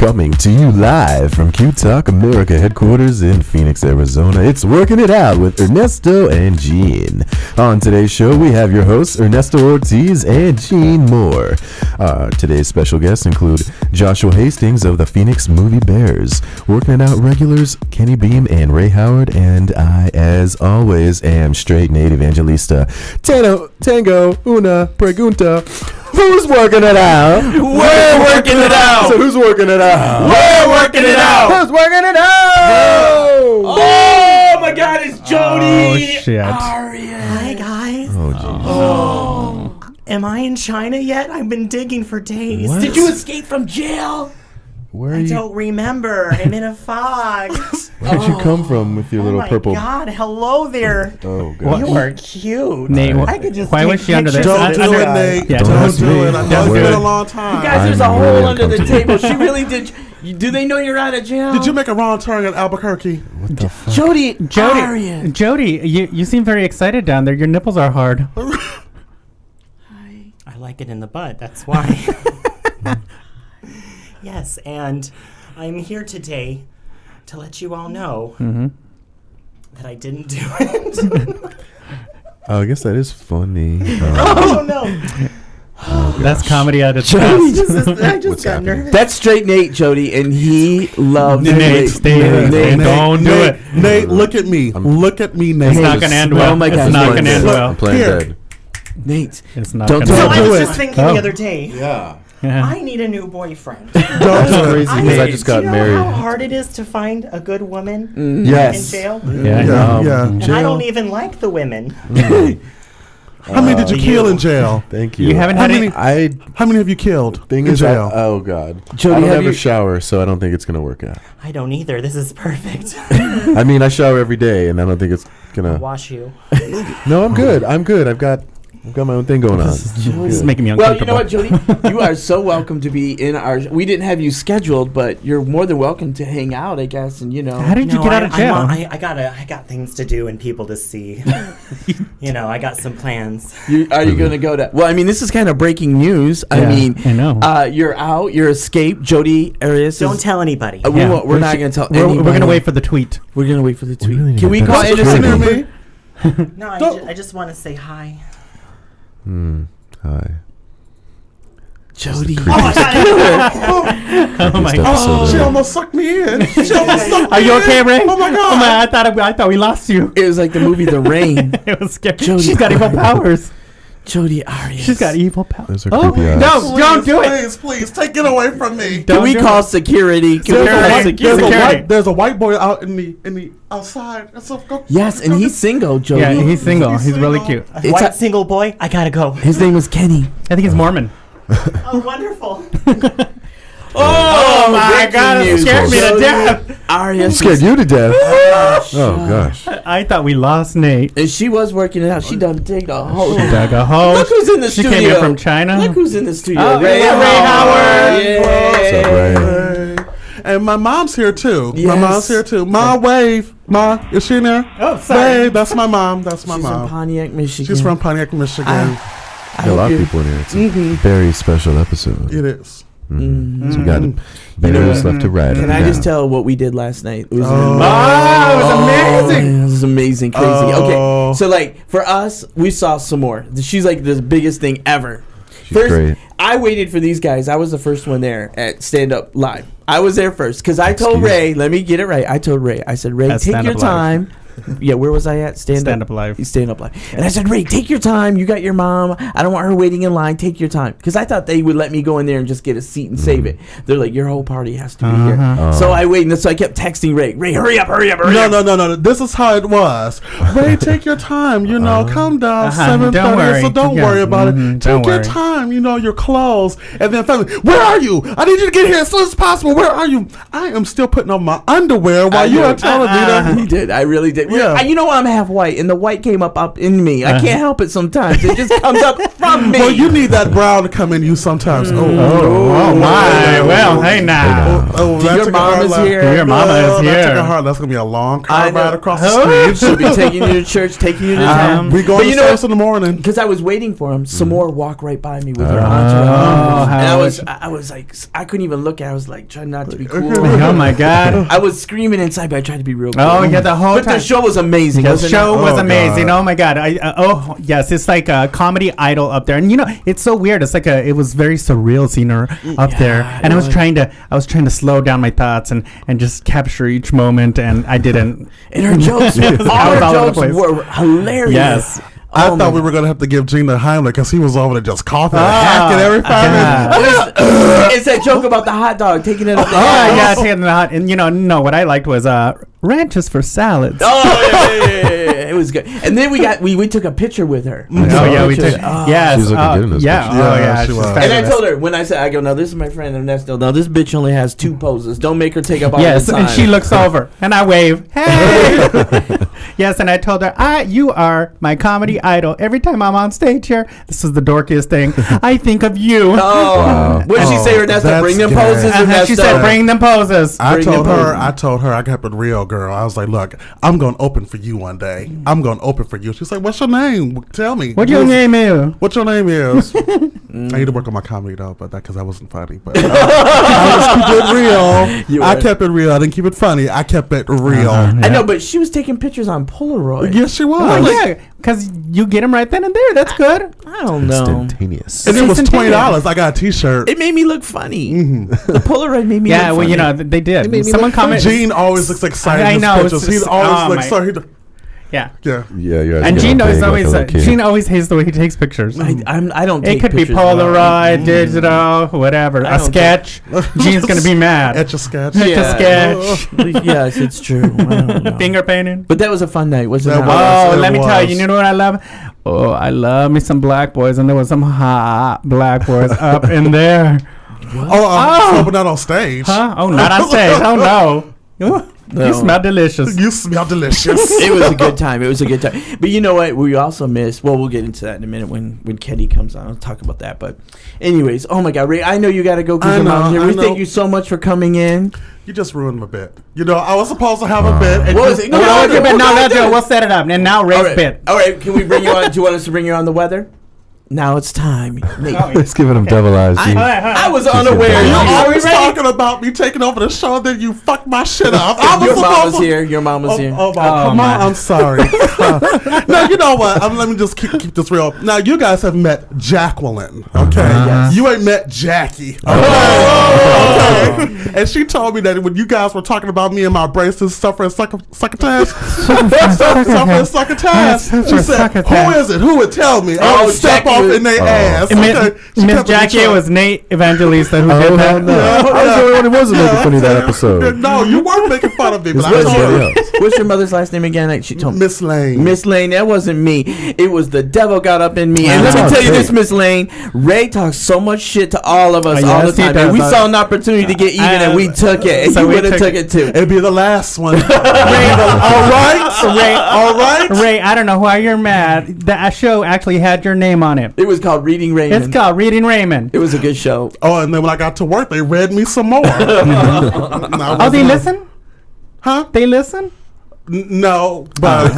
Coming to you live from Q Talk America headquarters in Phoenix, Arizona. It's Working It Out with Ernesto and Gene. On today's show, we have your hosts, Ernesto Ortiz and Gene Moore. Today's special guests include Joshua Hastings of the Phoenix Movie Bears, Working It Out regulars Kenny Beam and Ray Howard, and I, as always, am straight Nate Evangelista. Tango, una pregunta. Who's working it out? We're working it out. So who's working it out? We're working it out. Who's working it out? Oh my God, it's Jody. Oh shit. Hi guys. Oh, geez. Oh. Am I in China yet? I've been digging for days. What? Did you escape from jail? Where are I you? don't remember. I'm in a fog. Where did you come from with your Oh little my purple? God. Hello there. Oh God. You are cute. Nate, I could just why take was she under pictures there? of Don't this do it, guy. Nate. Yeah, don't don't do do it. it. I know Don't it's do been it. a long time. You guys, there's I'm a really hole under the uncomfortable. table. She really did. Do they know you're out of jail? Did you make a wrong turn at Albuquerque? What the fuck? Jody? Jody, you seem very excited down there. Your nipples are hard. I like it in the butt. That's why. Yes, and I'm here today to let you all know that I didn't do it. Oh, I guess that is funny. Oh no! That's comedy at its I best. just What's got happening? nervous. That's straight Nate, Jody, and he loves Nate, stay there. Nate. Don't do it. Nate, look at me. Look at me, Nate. It's not going to end well. Oh my God, It's not Nate. going to end Look, well. I'm playing Here. dead. Nate. It's not Don't going So to do I end it. was well. just thinking Oh. the other day. Yeah. Yeah. I need a new boyfriend. Don't That's do it. crazy because I just got do you know married. how hard it is to find a good woman Yes. in jail? Yeah. Yeah. And I don't even like the women. How many did you kill in jail? Thank you. You haven't How had many? any. How many have you killed Thing in is, jail? oh God. Jody, I don't have have you- a shower, so I don't think it's gonna work out. I don't either. This is perfect. I mean, I shower every day, and I don't think it's gonna. Wash you. No, I'm good. I'm good. I've got my own thing going on. This is making me Well, uncomfortable. you know what, Jody? You are so welcome to be in our. We didn't have you scheduled, but you're more than welcome to hang out, I guess. And How did you get out of jail? I got things to do and people to see. I got some plans. Are you going to go to? Well, I mean, this is kind of breaking news. Yeah, I mean, I know. You're out. You're escaped. Jody Arias. Don't tell anybody. Yeah. We're not going to tell We're anybody. going to wait for the tweet. We're going to wait for the tweet. really Can need we to call bet. Anderson Near Cooper? me. No, I just want to say hi. Hi. Jody. Oh my Creepiest God. episode She ever. almost sucked me in. She almost sucked me Are you in. okay, Ray? Oh my God. Oh my! I thought we lost you. It was like the movie The Rain. It was scary. Jody. She's got evil powers. Jody Arias. She's got evil powers. Those are Oh creepy eyes. no! Don't do it. Please, take it away from me. Can we do call it. security? Can we There's a call white- security? there's a white boy out in the outside. Yes, and he's single, Jody. Yeah, he's single. He's really single. cute. A It's white a- single boy. I gotta go. His name was Kenny. I think he's Mormon. Oh, wonderful. Oh my God, it scared me to death. Arias. Scared you to death. Oh gosh. I thought we lost Nate. And she was working it out. She done digged a hole. She dug a hole. Look who's in the She studio. came in from China. Look who's in the studio. Oh, Ray yeah, Ray Howard. Yay. What's up, Ray? And my mom's here too. Yes. My mom's here too. Ma, wave. Ma, is she in there? Oh, sorry. Wave. That's my mom. That's my She's from mom. Pontiac, Michigan. She's from Pontiac, Michigan. Got a lot of people in here. It's a very special episode. It is. So we got bears left to right. Can I just tell what we did last night? It was Oh, it was amazing. It was amazing, crazy. Oh. Okay, so like for us, we saw some more. She's like the biggest thing ever. She's great. I waited for these guys. I was the first one there at Stand Up Live. I was there first because I told Excuse Ray. Let me get it right. I told Ray. I said, Ray, At take Stand your Up Live. time. Yeah, where was I at? Stand Up Live. Stand Up Live. And I said, Ray, take your time. You got your mom. I don't want her waiting in line. Take your time. Because I thought they would let me go in there and just get a seat and save it. They're like, your whole party has to be here. So I waited. So I kept texting Ray. Ray, hurry up, hurry up, hurry up. No. This is how it was. Ray, take your time. Calm down. 7:30. Don't worry. So don't Yeah. worry about it. Don't Take your worry. time. Your clothes. And then family, where are you? I need you to get here as soon as possible. Where are you? I am still putting on my underwear while you are telling me that. He did. I really did. Yeah. You know I'm half white, and the white came up in me. I can't help it sometimes. It just comes up from me. Well, you need that brown to come in you sometimes. Oh my! Well, hey now. Oh, that Your took a mom hard is left. here. Your mama is That here. took a hard. That's gonna be a long car I know. ride across the street. She'll be taking you to church, taking you to town. We going to service in the morning. Because I was waiting for him. Samore walked right by me with her Oh, entourage. And how I was like, I couldn't even look at her. I was like, trying not to be cool. Oh my God. I was screaming inside, but I tried to be real cool. Oh yeah, the whole But time. the show was amazing. The wasn't show it? was Oh, amazing. God. Oh my God! Oh yes, it's like a comedy idol up there, and it's so weird. It's like it was very surreal seeing her up there, and I was trying to slow down my thoughts and just capture each moment, and I didn't. And her jokes, all I was her all over the jokes place. were hilarious. Yes. I Oh, thought my we were gonna have to give Gina Heimlich because he was over there just coughing and Ah, hacking every 5 minutes. It's that joke about the hot dog taking it up the Oh ass. yeah, taking the hot, and no, what I liked was ranches for salads. Oh yeah. It was good. And then we took a picture with her. Oh yeah, we Pictures. took. Oh. Yes, She's looking good in this yeah, picture. oh Yeah, yeah, she she's was. And I fabulous. told her when I said, I go, now this is my friend Ernesto. Now this bitch only has 2 poses. Don't make her take up all Yes, the time. and she looks over, and I wave. Hey. Yes, and I told her, you are my comedy idol. Every time I'm on stage here, this is the dorkiest thing. I think of you. Oh, Wow. what did she say, Ernesto? That's Bring them gay. poses, Uh-huh, Ernesto. she said, "Bring them poses." I Bring told them her, home. I kept it real, girl. I was like, look, I'm going to open for you one day. I'm going to open for you. She's like, what's your name? Tell me. What your name is? What your name is? I need to work on my comedy though, but because I wasn't funny. But I just keep it real. You I were. kept it real. I didn't keep it funny. I kept it real. I know, but she was taking pictures on Polaroid. Yes, she was. Oh yeah, because you get them right then and there. That's good. I don't know. Instantaneous. And it was Instantaneous. $20. I got a T-shirt. It made me look funny. The Polaroid made me Yeah, look well, funny. they did. made me Someone look funny. commented. Gene always looks excited. I in his know, it's pictures. He just- always oh looks my- so. Yeah. Yeah. Yeah, you're. And Gene knows always Gene always hates the way he takes pictures. I don't take It could be pictures Polaroid, digital, whatever. I A don't sketch. Gene's gonna be mad. Etch a sketch. Etch a Yeah. sketch. Yes, it's true. I don't know. Finger painting. But that was a fun night, wasn't That it? was. Oh, It let me tell you, was. you know what I love? Oh, I love me some black boys, and there was some hot black boys up in there. Oh, but not on stage. Huh? Oh, not on stage. Oh no. Ooh, No. You smell delicious. You smell delicious. It was a good time. It was a good time. But you know what? We also missed. Well, we'll get into that in a minute when Kenny comes on. I'll talk about that. But, anyways, oh my God, Ray! I know you got to go because I your know, mom's here. I We know. thank you so much for coming in. You just ruined my bit. You know, I was supposed to have a bit. And What you- was it? No, No, okay, but we're now gonna let's do do it. it. We'll set it up. And now Ray's All right. bit. All right. Can we bring you on? Do you want us to bring you on the weather? Now it's time. Nate, It's giving him devil eyes. Gene. I was She's unaware. your You baby. Are we always ready? talking about me taking over the show, then you fucked my shit up. I was Your mom supposed was to- here. Your mom was here. Oh, my, Oh, come my. on, I'm sorry. No, you know what? Let me just keep this real. Now, you guys have met Jacqueline, okay? Yes. You ain't met Jackie, okay? Okay. And she told me that when you guys were talking about me and my braces suffering succotash, suffering succotash, she said, who is it? Who would tell me? I Oh, would step Jackie off was- in their ass. And Okay. She Miss kept me Jackie, it short. was Nate Evangelista who Oh, did hell that. no. I was the only one who wasn't making funny that episode. No, you weren't making fun of me, but It's I was told somebody her. else. What's your mother's last name again? Like, she told me. Miss Lane. Miss Lane, that wasn't me. It was the devil got up in me. And let That's me tell you okay. this, Miss Lane. Ray talks so much shit to all of us Oh, all yes, the he time. And does. we saw an opportunity to get even, and we took it. And So you we would have took took it too. It'd be the last one. Ray, all right? Ray, All right? Ray, I don't know why you're mad. That show actually had your name on it. It was called Reading Raymond. It's called Reading Raymond. It was a good show. Oh, and then when I got to work, they read me some more. Oh, they listen? Huh? They listen? No, but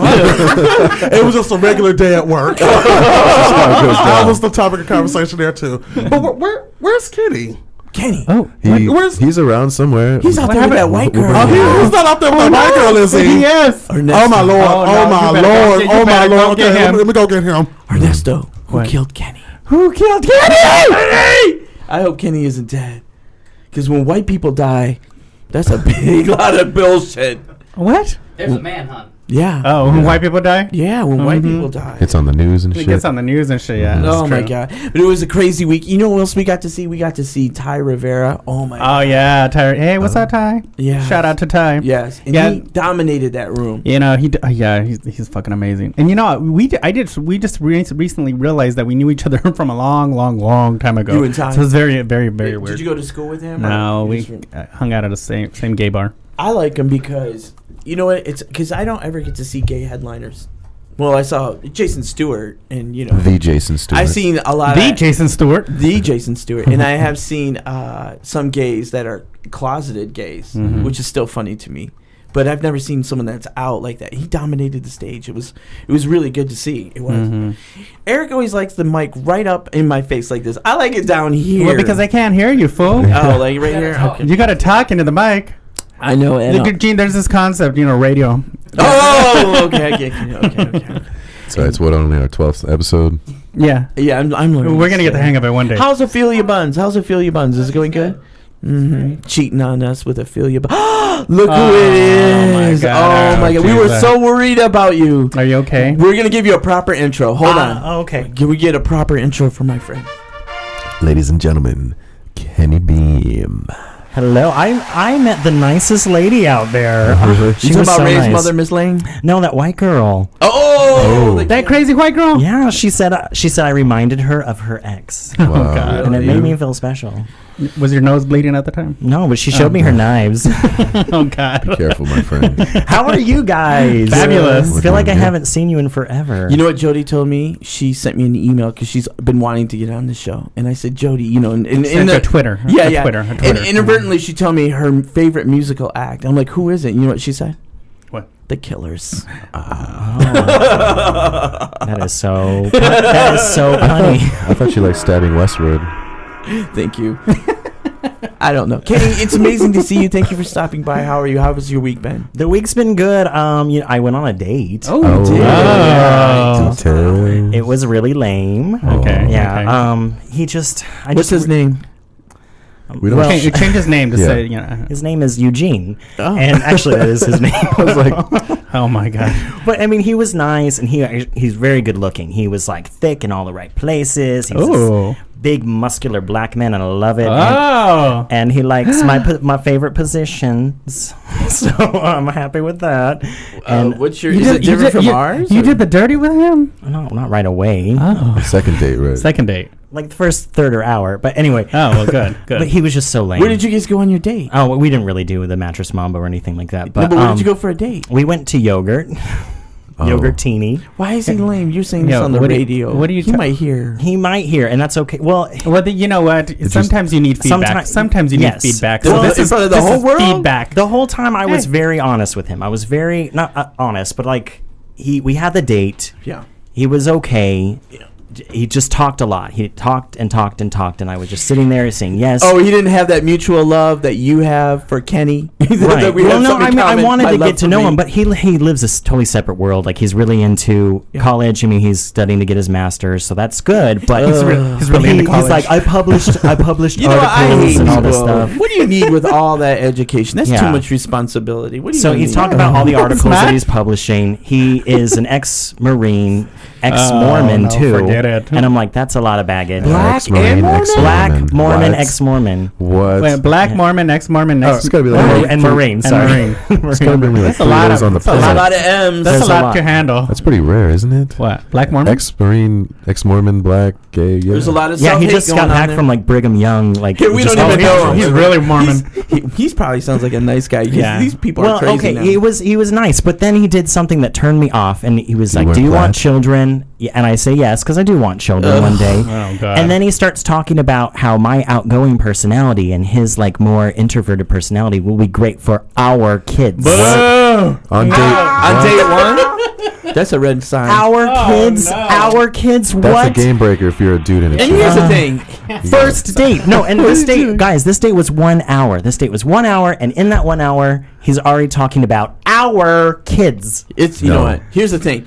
it was just a regular day at work. That's how it goes That down. was the topic of conversation there too. But where's Kitty? Kenny. Oh, He's around somewhere. He's out What there with that happened? white We'll girl. bring him He's not out there with the white girl, is he? yes. Ernesto. Oh my lord! Oh, Oh, no, my you better lord! go- you Oh my better go lord! get Okay, him. let me go get him. Ernesto, who What? killed Kenny? Who killed Kenny? I hope Kenny isn't dead. Because when white people die, that's a big lot of bullshit. What? There's a manhunt. Yeah. Oh, when white people die? Yeah, when white Mhm. people die. It's on the news and It shit. gets on the news and shit, yeah. Oh that's my true. god! But it was a crazy week. You know what else we got to see? We got to see Ty Rivera. Oh my! Oh, yeah. Ty. Hey, what's up, Ty? yeah. Shout out to Ty. Yes, and Yeah. he dominated that room. You know, he's fucking amazing. And you know, we just recently realized that we knew each other from a long time ago. You and Ty? So it's very, very, very Did weird. you go to school with him? No, or we you just- hung out at the same gay bar. I like him because you know what? It's because I don't ever get to see gay headliners. Well, I saw Jason Stewart, and The Jason Stewart. I've seen a lot The of Jason Stewart. the Jason Stewart, and I have seen some gays that are closeted gays, which is still funny to me. But I've never seen someone that's out like that. He dominated the stage. It was really good to see. It was. Eric always likes the mic right up in my face like this. I like it down here. Well, because I can't hear you, fool. Oh, like right here. Okay. You got to talk into the mic. I know. Look, Gene, there's this concept, radio. Oh, okay. I get you. Okay. So it's only our 12th episode. Yeah. Yeah, I'm learning. We're going to get the hang of it one day. How's Ophelia Buns? Is it going good? Cheating on us with Ophelia Buns. Look who it is. God. Oh, my God. We were so worried about you. Are you okay? We're going to give you a proper intro. Hold on. Okay. Can we get a proper intro for my friend? Ladies and gentlemen, Kenny Beam. Hello. I met the nicest lady out there. She You talking was about so Ray's nice. mother, Miss Lane? No, that white girl. Oh! That crazy white girl? Yeah, she said I reminded her of her ex, Wow. God. and it made me feel special. Was your nose bleeding at the time? No, but she showed me her knives. Oh, God. Careful, my friend. How are you guys? Fabulous. I feel like I We're doing haven't seen you in forever. You know what Jody told me? She sent me an email because she's been wanting to get on the show. And I said, Jody, in Sent her Twitter. Yeah, Her yeah. Twitter. And inadvertently, she told me her favorite musical act. I'm like, who is it? You know what she said? What? The Killers. That is so funny. I thought you liked stabbing Westwood. Thank you. I don't know. Kenny, it's amazing to see you. Thank you for stopping by. How are you? How was your week been? The week's been good. I went on a date. Oh, you did. Oh. Details. It was really lame. Okay. Yeah. Okay. What's his name? We don't. Well- Change his name to Yeah. say, His name is Eugene, Oh. and actually that is his name. I was like, oh my God. But I mean, he was nice, and he's very good looking. He was like thick in all the right places. He was Oh. this big, muscular black man, and I love it. Oh. And he likes my favorite positions, so I'm happy with that. And What's your? Is it different from ours? You or- did the dirty with him? no, not right away. Oh. second date, right? Second date. Like the first third or hour. But anyway, Oh, well, good. Good. but he was just so lame. Where did you guys go on your date? Oh, well, we didn't really do the mattress mambo or anything like that. But, But where did you go for a date? We went to Yogurt. Oh. Yogurtini. Why is he lame? You're saying this Yo, on the what do you- radio. what do you He ta- might hear. He might hear, and that's okay. Well, Well, you know what? Sometimes you need feedback. Sometimes you need yes. feedback. Well, this in is front of the this whole is world? feedback. the whole time I was Hey. very honest with him. I was very not honest, but like we had the date. Yeah. He was okay. Yeah. He just talked a lot. He talked and talked and talked, and I was just sitting there saying yes. Oh, he didn't have that mutual love that you have for Kenny. Right. That we Well, have no, so in I mean, I common. wanted My to love get to for know me. him, but he lives a totally separate world. Like he's really into Yeah. college. I mean, he's studying to get his master's, so that's good. But He's really into college. he's like, I published You know, I articles hate and all this people. stuff. What do you need with all that education? That's Yeah. too much responsibility. What do you So need? he's talking about all the articles not. that he's publishing. He is an ex-Marine, ex-Mormon no, too. forget it. And I'm like, that's a lot of baggage. Black Ex-Marine, and Mormon? ex-Mormon. Black Mormon, What? ex-Mormon. What? Wait, Black Mormon, ex-Mormon, Oh, it's gotta be like Oh, and Marine, and sorry. Marine. It's gotta be like That's a three lot O's of- on the that's a There's a plate. lot of M's. That's There's a a lot lot. to handle. That's pretty rare, isn't it? What? Black Mormon? Ex-Marine, ex-Mormon, black, gay. Yeah. There's a lot of Yeah, he self-hate just going got on back there. from like Brigham Young. Like Yeah, we just don't all even the- know him. He's really Mormon. He's probably sounds like a nice guy. Yeah. These people are Well, crazy okay, now. he was nice, but then he did something that turned me off, and he was You like, weren't "Do you glad? want children?" Yeah, and I say yes because I do want children Ugh. one day. Oh, God. And then he starts talking about how my outgoing personality and his like more introverted personality will be great for our kids. Boo! On date. on what? day one? That's a red sign. Our kids, no. our kids. That's what? a game breaker if you're a dude in a And chick. here's the thing. First date. No, and this date, guys, this date was 1 hour. This date was 1 hour, and in that 1 hour, he's already talking about our kids. It's you No. know what? Here's the thing.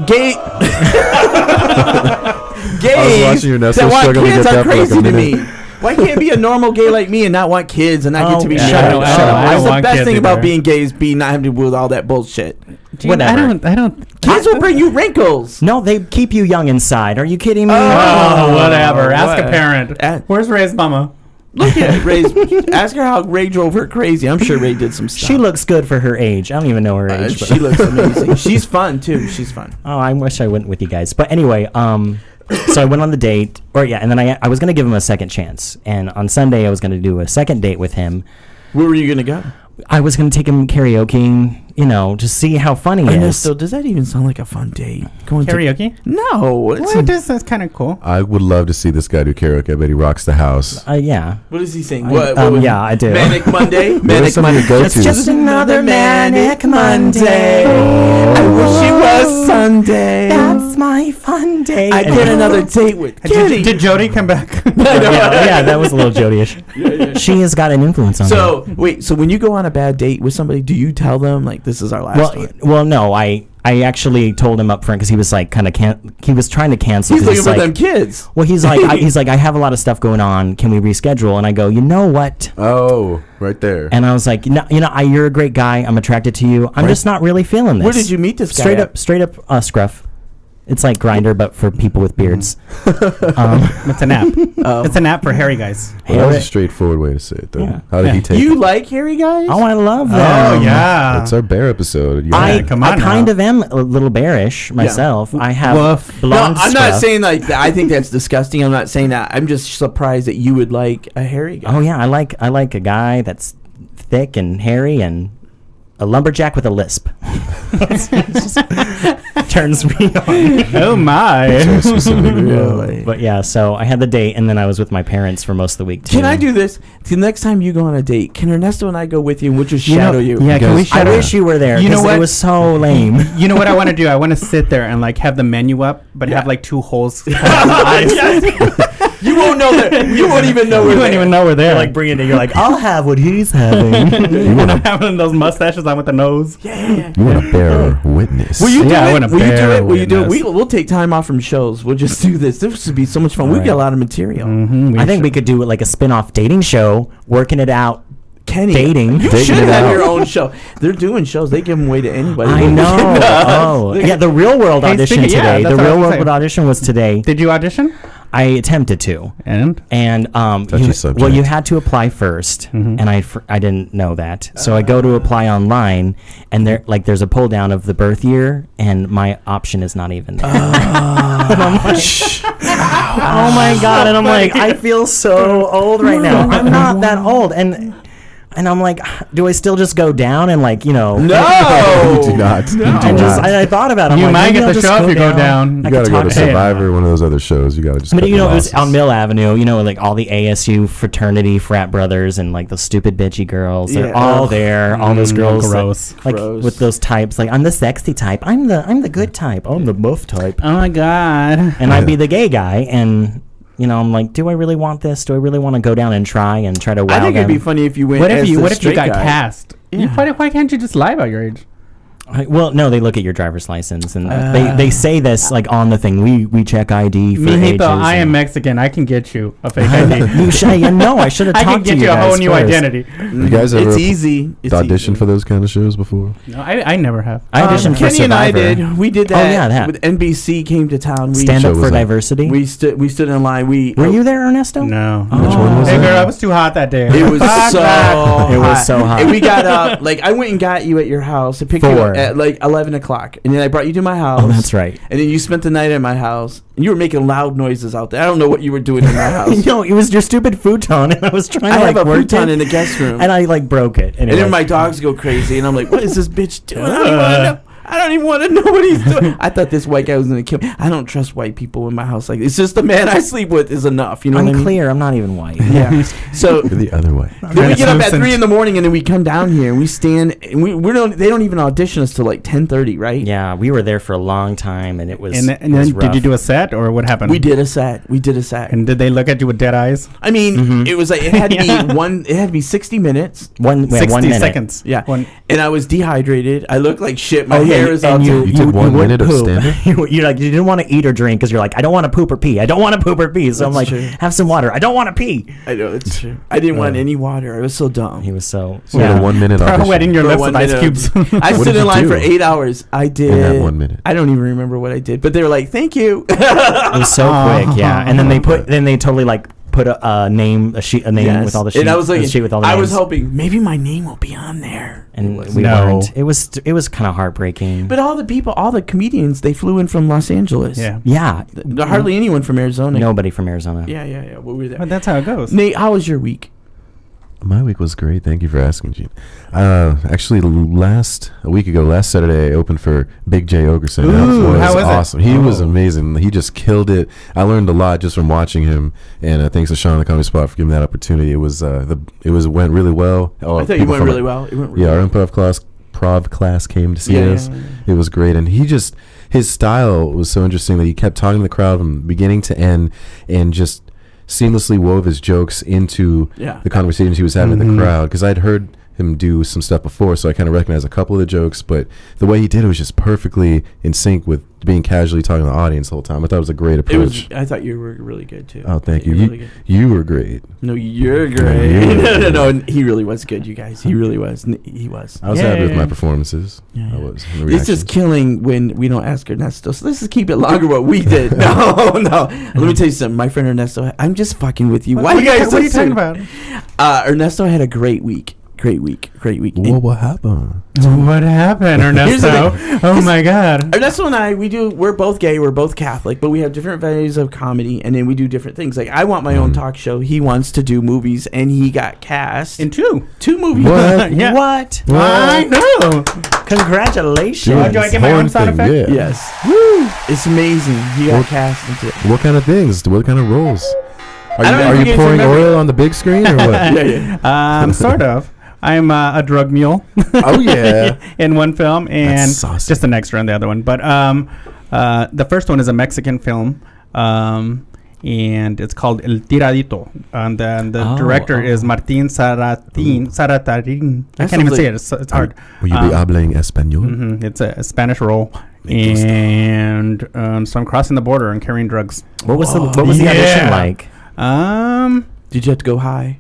Gay I was gays watching your Nessa that want struggle to kids get are that for like a crazy to minute. me. Why can't be a normal gay like me and not want kids and not get Oh, to be yeah. married? Shut up. I That's don't the want best kids thing about either. being gay is not having to deal with all that bullshit. Gene, Whatever. I don't. Kids will bring you wrinkles. No, they keep you young inside. Are you kidding me? Oh, whatever. Ask what? a parent. Where's Ray's mama? Look at Ray's. Ask her how Ray drove her crazy. I'm sure Ray did some stuff. She looks good for her age. I don't even know her age. but- She looks amazing. She's fun too. She's fun. Oh, I wish I went with you guys. But anyway, so I went on the date, and then I was going to give him a second chance. And on Sunday, I was going to do a second date with him. Where were you gonna go? I was going to take him karaokeing just see how funny he is. Ernesto, does that even sound like a fun date? Going Karaoke? No. That's kind of cool. I would love to see this guy do karaoke. I bet he rocks the house. Yeah. What is he saying? Yeah, I do. Manic Monday? What are some of your go-tos? It's just another manic Monday. I wish it was Sunday. That's my fun day. I get another date with Kitty. Did Jody come back? yeah, that was a little Jody-ish. She has got an influence on me. So, wait, so when you go on a bad date with somebody, do you tell them, like, this is our last one? Well, no, I actually told him up front because he was like he was trying to cancel. He's looking for them kids. Well, he's like, I have a lot of stuff going on. Can we reschedule? And I go, you know what? Oh, right there. And I was like, you're a great guy. I'm attracted to you. I'm just not really feeling this. Where did you meet this guy? Straight up, Scruff. It's like Grindr, but for people with beards. It's an app. It's an app for hairy guys. Well, that was a straightforward way to say it, though. Yeah. How did he take You it? like hairy guys? Oh, I love them. Oh, yeah. That's our bear episode. I come on kind now. of am a little bearish myself. I have Woof. No, blonde I'm not scruff. saying like that. I think that's disgusting. I'm not saying that. I'm just surprised that you would like a hairy guy. Oh yeah, I like a guy that's thick and hairy and a lumberjack with a lisp. Turns me on. Oh, my. Really? But yeah, so I had the date, and then I was with my parents for most of the week too. Can I do this? The next time you go on a date, can Ernesto and I go with you and we'll just shadow you? Yeah, can we guys- I shadow? wish you were there. You know 'cause what? It was so lame. You know what I want to do? I want to sit there and like have the menu up, but have like 2 holes. You won't know that. You won't even know You we're wouldn't even know we're there. Like bring it in. You're like, I'll have what he's having. and I'm having those mustaches on with the nose. Yeah. You want to bear witness. Will you do Yeah, I it? wanna Will you do bear it? Will you do it? witness. We'll take time off from shows. We'll just do this. This would be so much fun. We've got a lot of material. I think we could do it like a spin-off dating show, working it out. Kenny, Dating. You Dating should it have out. your own show. They're doing shows. They give them away to anybody. I know. Oh, yeah. The Real World Hey, audition speaking- yeah, today. that's The what I Real was World saying. audition was today. Did you audition? I attempted to. And Touchy subject. well, you had to apply 1st, and I didn't know that. So I go to apply online, and there's a pull down of the birth year, and my option is not even there. And I'm like, oh my god! And I'm like, I feel so old right now. I'm not that old, and I'm like, do I still just go down and like No. You do not. You do And just not. I thought about it. I'm You like, might maybe get I'll the just show if you go down. I You gotta could go to talk- Survivor, one of those other shows. You gotta just. But cut you know, the it was losses. on Mill Avenue, like all the ASU fraternity frat brothers and like those stupid bitchy girls. They're Yeah. all there. All those girls, gross. like Gross. with those types. Like I'm the sexy type. I'm the good type. I'm the muff type. Oh my god. And I'd be the gay guy. And I'm like, do I really want this? Do I really want to go down and try to wow I think them? it'd be funny if you went. What if as you the what if you straight got guy. cast? Yeah. Why can't you just lie about your age? Well, no, they look at your driver's license and they say this like on the thing. We check ID for ages. Mijito, I am and- Mexican. I can get you a fake ID. You should, no, I should have I talked can to get you a guys whole new first. identity. You guys ever It's easy. It's auditioned easy. for those kind of shows before? No, I never have. I auditioned for Kenny and I Survivor. did. We did that. Oh, yeah, that. With NBC came to town. We Stand show up was for that? diversity. We stood in line. Were you there, Ernesto? No. Which one was Hey that? girl, I was too hot that day. It was Fuck so that. hot. It was so hot. And we got up. Like I went and got you at your house. I picked you Four. up at like 11 o'clock, and then I brought you to my house. Oh, that's right. And then you spent the night at my house, and you were making loud noises out there. I don't know what you were doing in my house. No, it was your stupid futon, and I was trying I to have like a work futon it, in the guest room, and I like broke it. and then my dogs go crazy, and I'm like, "What is this bitch doing? I don't even want to know what he's doing." I thought this white guy was gonna kill me. I don't trust white people in my house. Like it's just the man I sleep with is enough. You know what I I'm mean? clear. I'm not even white. Yeah. So You're the other way. then we get up at Translucent. 3 in the morning, and then we come down here and we stand, and they don't even audition us till like 10:30, right? Yeah, we were there for a long time, and it was. And it then was did you rough. do a set or what happened? We did a set. And did they look at you with dead eyes? I mean, it was like it had to be It had to be 60 minutes. one 60 minute. seconds. Yeah. One. And I was dehydrated. I looked like shit. My Oh yeah, hair is all and you You took 1 wouldn't minute of poop. stand-up? you like you didn't want to eat or drink because you're like, I don't want to poop or pee. I don't want to poop or pee. So I'm like, That's true. have some water. I don't want to pee. I know it's true. I didn't want any water. I was so dumb. He was so. So you had a 1 minute audition. Wetting your For lips 1 with ice minute. cubes. I What stood did in you line do for 8 hours. I did. in that 1 minute? I don't even remember what I did, but they were like, "Thank you." It was so quick, yeah. And then they totally like put a name with all the sheet. And I was like, a sheet with all the I names. was hoping maybe my name will be on there. and It was. we No. weren't. It was kind of heartbreaking. But all the comedians, they flew in from Los Angeles. Yeah. yeah, Hardly anyone from Arizona. Nobody from Arizona. Yeah. Well, we were there. But that's how it goes. Nate, how was your week? My week was great. Thank you for asking, Gene. Actually, a week ago, last Saturday, I opened for Big J Ogerson. Ooh, how was it? Awesome. He was amazing. He just killed it. I learned a lot just from watching him. And thanks to Sean the Comedy Spot for giving that opportunity. It went really well. I thought you went really well. It went really our well. improv class came to see us. Yeah. It was great, and his style was so interesting that he kept talking to the crowd from beginning to end, and just seamlessly wove his jokes into the conversations he was having with the crowd. Because I'd heard him do some stuff before, so I kind of recognized a couple of the jokes, but the way he did it was just perfectly in sync with being casually talking to the audience the whole time. I thought it was a great approach. I thought you were really good too. Oh, thank you. You were great. No, you're great. No, he really was good, you guys. He really was. He was. I was happy with my performances. Yeah. I was. It's just killing when we don't ask Ernesto. So let's just keep it longer what we did. No. Let me tell you something. My friend Ernesto, I'm just fucking with you. What are you talking about? Ernesto had a great week. Great week. Well, what happened? What happened, Ernesto? Oh my God. Ernesto and I, we're both gay, we're both Catholic, but we have different values of comedy, and then we do different things. Like, I want my own talk show. He wants to do movies, and he got cast in two movies. What? Yeah. What? I know. Congratulations. Do I get my own sound effect? Yeah. Yes. Woo! It's amazing. He got cast into it. What kind of things? What kind of roles? I don't know Are if you you guys pouring remember. oil on the big screen or what? Yeah. Sort of. I'm a drug mule. Oh yeah. In one film, and That's saucy. just an extra in the other one. But the first one is a Mexican film, and it's called El Tiradito. And the director is Martin Saratarin. I can't even say it. It's hard. Will you be habling español? It's a Spanish role. And so I'm crossing the border and carrying drugs. What was the audition like? Did you have to go high?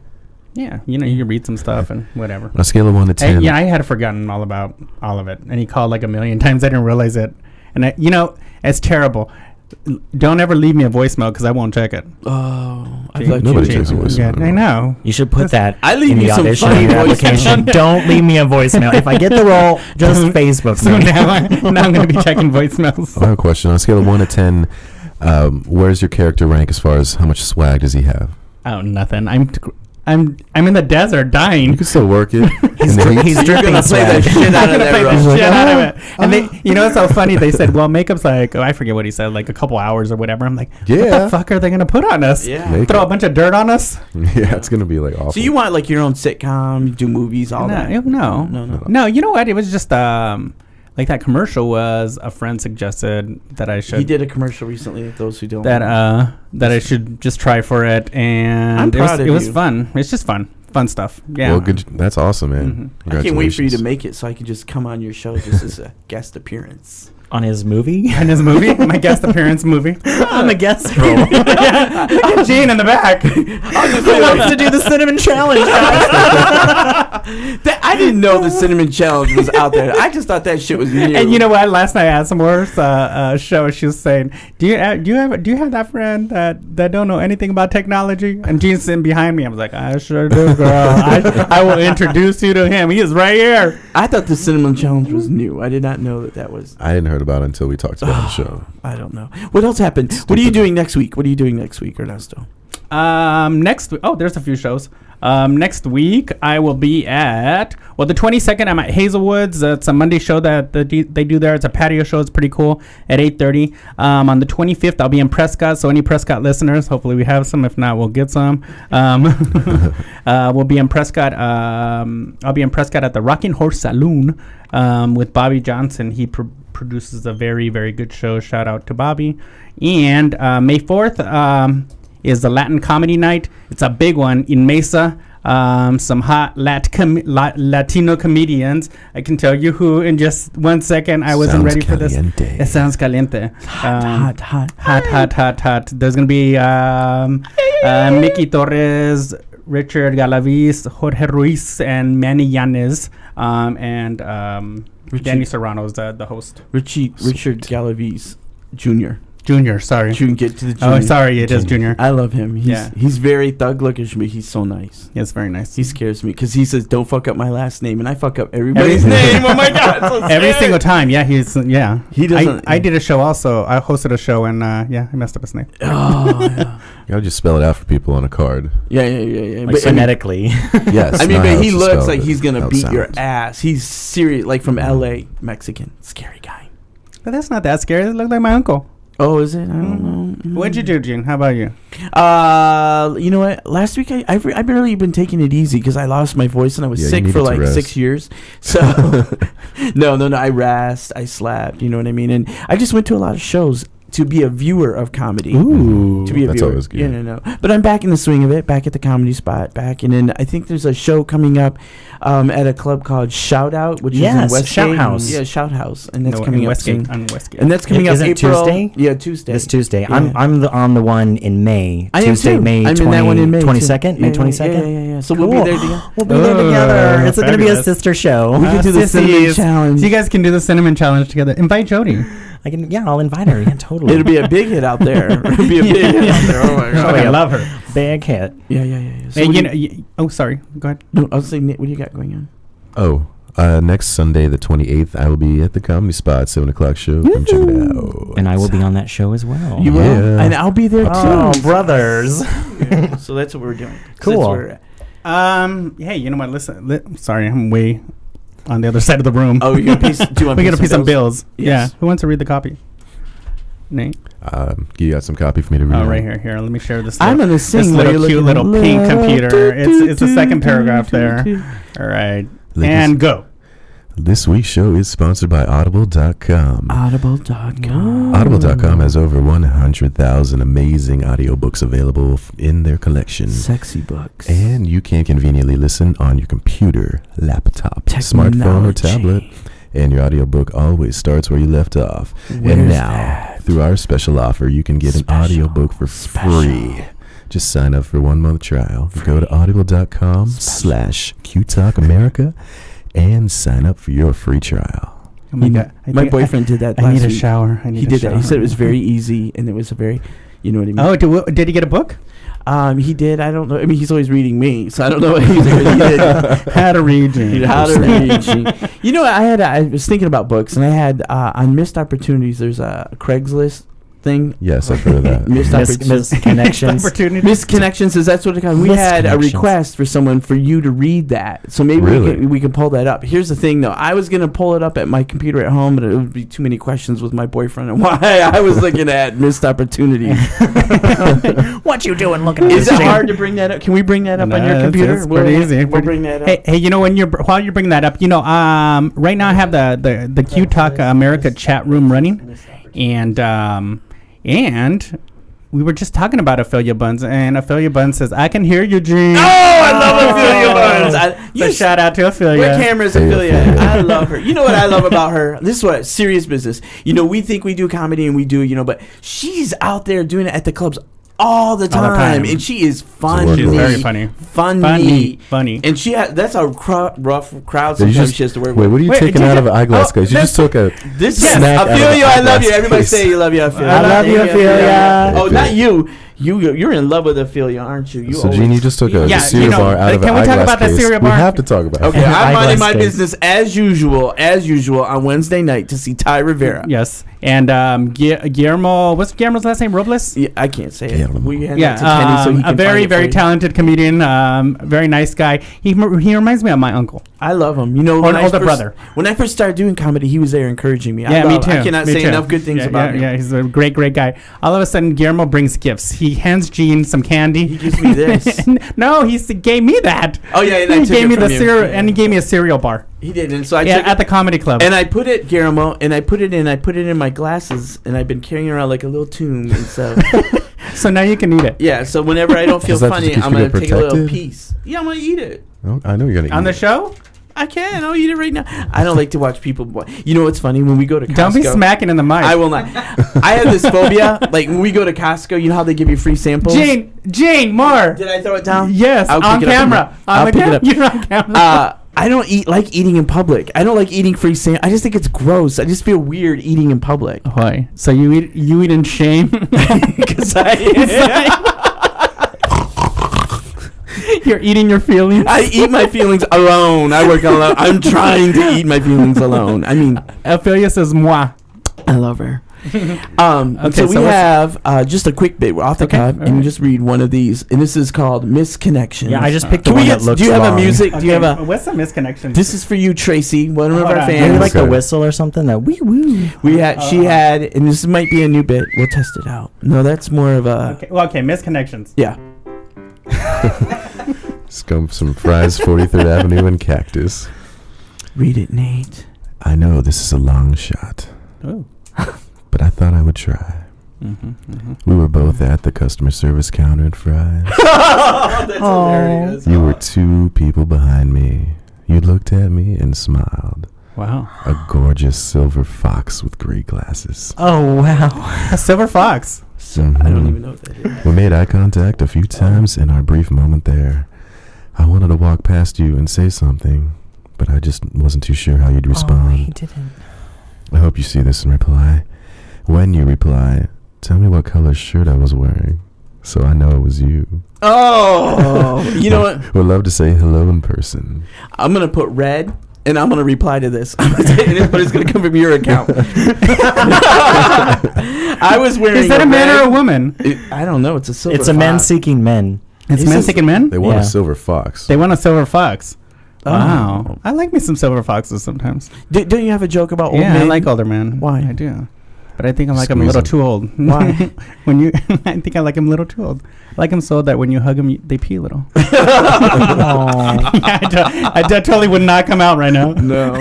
Yeah, you read some stuff and whatever. On a scale of 1 to 10. I had forgotten all about all of it, and he called like a million times. I didn't realize it, and it's terrible. Don't ever leave me a voicemail because I won't check it. Oh, I thought Nobody you checks a voicemail. I know. You should put that I leave in you the some audition funny application. Don't leave me a voicemail. If I get the role, just Facebook So me. now I'm going to be checking voicemails. I have a question. On a scale of 1 to 10, where's your character rank as far as how much swag does he have? Oh, nothing. I'm in the desert dying. You can still work it. He's dripping play that swag. shit out I'm of gonna play that the role. shit out of it. And they, it's so funny. They said, "Well, makeup's like I forget what he said, like a couple hours or whatever." I'm like, "What Yeah. the fuck are they gonna put on us? Yeah. Makeup. Throw a bunch of dirt on us? Yeah, it's gonna be like awful. So you want like your own sitcom, you do movies, all that? No. You know what? It was just like that commercial was a friend suggested that I should. He did a commercial recently. Those who don't that I should just try for it, and I'm proud of it was you. fun. It's just fun stuff. Yeah. Well, good. That's awesome, man. I can't wait for you to Congratulations. make it so I can just come on your show just as a guest appearance. On his movie? In his movie, my guest appearance movie. On the guest role. Look at Gene in the back. Who wants to do the cinnamon challenge, guys? I didn't know the cinnamon challenge was out there. I just thought that shit was new. And you know what? Last night I had some more show. She was saying, "Do you have that friend that don't know anything about technology?" And Gene's sitting behind me. I was like, "I sure do, girl. I will introduce you to him. He is right here." I thought the cinnamon challenge was new. I did not know that was. I hadn't heard about it until we talked about the show. I don't know. What else happened? What are you doing next week? Ernesto? Next week. Oh, there's a few shows. Next week I will be at the 22nd. I'm at Hazelwoods. It's a Monday show that they do there. It's a patio show. It's pretty cool at 8:30. On the 25th I'll be in Prescott. So any Prescott listeners, hopefully we have some. If not, we'll get some. We'll be in Prescott. I'll be in Prescott at the Rocking Horse Saloon with Bobby Johnson. He produces a very, very good show. Shout out to Bobby. And May 4th is the Latin Comedy Night. It's a big one in Mesa. Some hot Latino comedians. I can tell you who in just 1 second. I wasn't ready for this. It sounds caliente. Hot. There's going to be Mickey Torres, Richard Galaviz, Jorge Ruiz, and Manny Yanez. And Danny Serrano is the host. Richard Galaviz Jr. Junior, sorry. You can get to the junior. Oh, sorry, it is Junior. I love him. He's very thug looking, but he's so nice. It's very nice. He scares me because he says, "Don't fuck up my last name," and I fuck up everybody's name. Oh my god! So every single time. Yeah, He doesn't. I did a show also. I hosted a show and I messed up his name. Oh, yeah. You gotta just spell it out for people on a card. Yeah. Like phonetically. Yes. I mean, not but how he it's looks spelled, like but he's gonna how it beat your sounds. ass. He's serious, like from L.A. Mexican, scary guy. But that's not that scary. It looked like my uncle. Oh, is it? I don't know. What'd you do, Gene? How about you? You know what? Last week I've barely been taking it easy because I lost my voice and I was Yeah, you sick needed for to like rest. 6 years. So no. I rasped, I slapped. You know what I mean? And I just went to a lot of shows to be a viewer of comedy. Ooh. To be a That's viewer. always good. Yeah, no. But I'm back in the swing of it. Back at the Comedy Spot. Back and I think there's a show coming up at a club called Shout Out, which is in Yes, Westgate. Shout House. Yeah, Shout House, and that's No, coming in up Westgate. soon. On Westgate. And that's coming up Isn't it April. Tuesday? Yeah, Tuesday. This Tuesday. Yeah. I'm on the one in May. I am Tuesday, too. May I'm in that one in May. 22nd? too. May Yeah, 22nd? Yeah. So we'll be there together. We'll be there together. It's going to be a fabulous. sister show. We can do the cinnamon sissies. challenge. So you guys can do the cinnamon challenge together. Invite Jody. I'll invite her. Yeah, totally. It'll be a big hit out there. It'll be a big hit out there. Oh my Oh, god. I love her. big hit. Yeah. So Hey, what you do know, oh, sorry. Go ahead. no, I was saying, Nick, what do you got going on? Oh, next Sunday, the 28th, I will be at the Comedy Spot, 7 o'clock show. Come check it out. And I will be on that show as well. You will, Yeah. and I'll be there Oh, too. brothers. Yeah, so that's what we're doing. So Cool. that's where we're at. Hey, you know what? Listen. Sorry, I'm way on the other side of the room. Oh, you got a piece? Do you want we got to pay some bills? bills. Yes. Yeah. Who wants to read the copy? Nate. You got some copy for me to read? Oh, right here. Here, let me share this. I'm little- gonna sing. This while little you're cute looking little at pink love. computer. It's the second Do, paragraph do, there. do. All right. Ladies. And go. This week's show is sponsored by Audible.com. Audible.com. Audible.com has over 100,000 amazing audiobooks available in their collection. Sexy books. And you can conveniently listen on your computer, laptop, smartphone, or tablet. And your audiobook always starts where you left off. Where's and now, that? through our special offer, you can get an audiobook for free. Just sign up for 1 month trial. Go to audible.com/QTalkAmerica and sign up for your free trial. Oh my God. I My think boyfriend did that I last need a week. shower. He did that. He said it was very easy, and it was a very, you know what I mean? Oh, did he get a book? He did. I don't know. I mean, he's always reading me, so I don't know what he did. How to read. Gene. How to read. You know, I was thinking about books, and I had on missed opportunities. There's a Craigslist thing. Yes, I've heard of that. Missed opportunities. Connections. Opportunity. Missed connections is that's what it called. We had a Misconnections. request for someone for you to read that, so maybe Really? we can pull that up. Here's the thing, though. I was gonna pull it up at my computer at home, but it would be too many questions with my boyfriend and why I was looking at missed opportunities. What you doing looking at Is this it thing? hard to bring that up? Can we bring that up on No, your computer? It's pretty easy. We'll bring that up. Hey, you know while you're bringing that up, you know, right now I have the Q Talk America chat room running, and we were just talking about Ophelia Buns, and Ophelia Buns says, "I can hear you, Gene." Oh, I love Ophelia Buns. So shout out to Ophelia. What camera is Hey, Ophelia? Ophelia. I love her. You know what I love about her? This is what serious business. You know, we think we do comedy and we do, you know, but she's out there doing it at the clubs all the time, and she is funny. She's very funny. Funny. And she that's a rough crowd Did you sometimes just- she has to work Wait, with. what are you Wait, taking did out you- of an eyeglass oh, case? You just took a This snack out of Ophelia, an I love you. eyeglass Everybody case. say you love you, Ophelia. I love you, Ophelia. Oh, not you. You're in love with Ophelia, aren't you? So, Gene, you just took a Yeah, cereal you know, bar out of can an we talk eyeglass about that case. cereal We bar? have to talk about Okay, it. I'm minding my Eyeglass business as usual on Wednesday night to see Ty Rivera. Yes, and Guillermo. What's Guillermo's last name? Robles. Yeah, I can't say it. Guillermo. We hand that to Kenny Yeah, so he a can very find it very for you. talented comedian. Very nice guy. He reminds me of my uncle. I love him. You know, Or an older brother. When I first started doing comedy, he was there encouraging me. Yeah, me too. I cannot Me say too. enough good things about him. Yeah, he's a great guy. All of a sudden, Guillermo brings gifts. He hands Gene some candy. He gives me this. No, gave me that. Oh yeah, and I He took gave it me from the you. cereal, and he gave me a cereal bar. He did, and so I Yeah, took at it, the comedy club. and I put it, Guillermo, and I put it in my glasses, and I've been carrying it around like a little tomb, and so So now you can eat it yeah. So whenever I don't feel Does that funny, just keep I'm you gonna take a little protected? piece. Yeah, I'm gonna eat it. Oh, I know you're gonna on eat the it. show. I can. I'll eat it right now. I don't like to watch people. You know what's funny? When we go to Costco, Don't be smacking in the mic. I will not. I have this phobia. Like when we go to Costco, you know how they give you free samples. Gene, more. Did I throw it down? Yes, I'll on pick it up. camera. I'll pick it up. You're on camera. I don't like eating in public. I don't like eating free samples. I just think it's gross. I just feel weird eating in public. Why? So you eat in shame? Because You're eating your feelings. I eat my feelings alone. I work alone. I'm trying to eat my feelings alone. I mean, Ophelia says moi. I love her. So we have just a quick bit off the cuff, and you just read one of these, and this is called Misconnections. Yeah, I just picked the one that looks Do you have long. a music? Okay, Do you have a? what's the misconnection? This is for you, Tracy, one of our on. fans. Maybe like the Okay. whistle or something. That wee woo. She had, and this might be a new bit. We'll test it out. No, that's more of a. Okay, misconnections. Yeah. Scum some fries, 43rd Avenue and Cactus. Read it, Nate. I know this is a long shot, Oh. but I thought I would try. We were both at the customer service counter at Fry's. That's hilarious. You were 2 people behind me. You looked at me and smiled. Wow. A gorgeous silver fox with gray glasses. Oh wow. A silver fox. I don't even know what that is. We made eye contact a few times in our brief moment there. I wanted to walk past you and say something, but I just wasn't too sure how you'd Oh, he respond. didn't. I hope you see this and reply. When you reply, tell me what color shirt I was wearing, so I know it was you. Oh, you know what? Would love to say hello in person. I'm gonna put red, and I'm gonna reply to this. I'm gonna say, but it's gonna come from your account. I was wearing. Is that a man red- or a woman? I don't know. It's a silver. It's a man fox. seeking men. It's Is men this- seeking men? They want Yeah. a silver fox. They want a silver fox. Oh. Wow. I like me some silver foxes sometimes. Don't you have a joke about old Yeah, men? I like older men. Why? I do. But I think I'm like I'm a Squeeze little 'em. too old. Why? When you, I think I like him a little too old. I like him so that when you hug him, they pee a little. Aw. Yeah, I totally would not come out right now. No.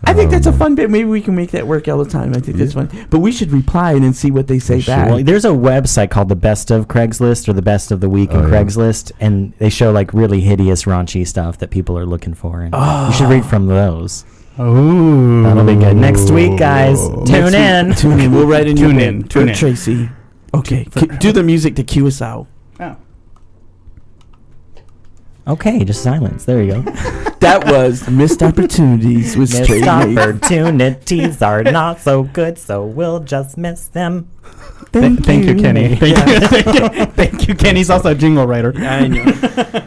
I think that's a fun bit. Maybe we can make that work all the time. I think that's fun. But we should reply and then see what they say back. Well, there's a website called the Best of Craigslist or the Best of the Week in Oh, yeah. Craigslist, and they show like really hideous, raunchy stuff that people are looking for. And you should read from those. Ooh. That'll be good. Next week, guys. Tune Next in. week, tune in. We'll write a new Tune bit. in, tune in. Tracy. Okay. Do the music to cue us out. Oh. Okay, just silence. There you go. That was Missed Opportunities with Missed Tracy. opportunities are not so good, so we'll just miss them. Thank you, Kenny. Thank you, Kenny. He's also a jingle writer. I know.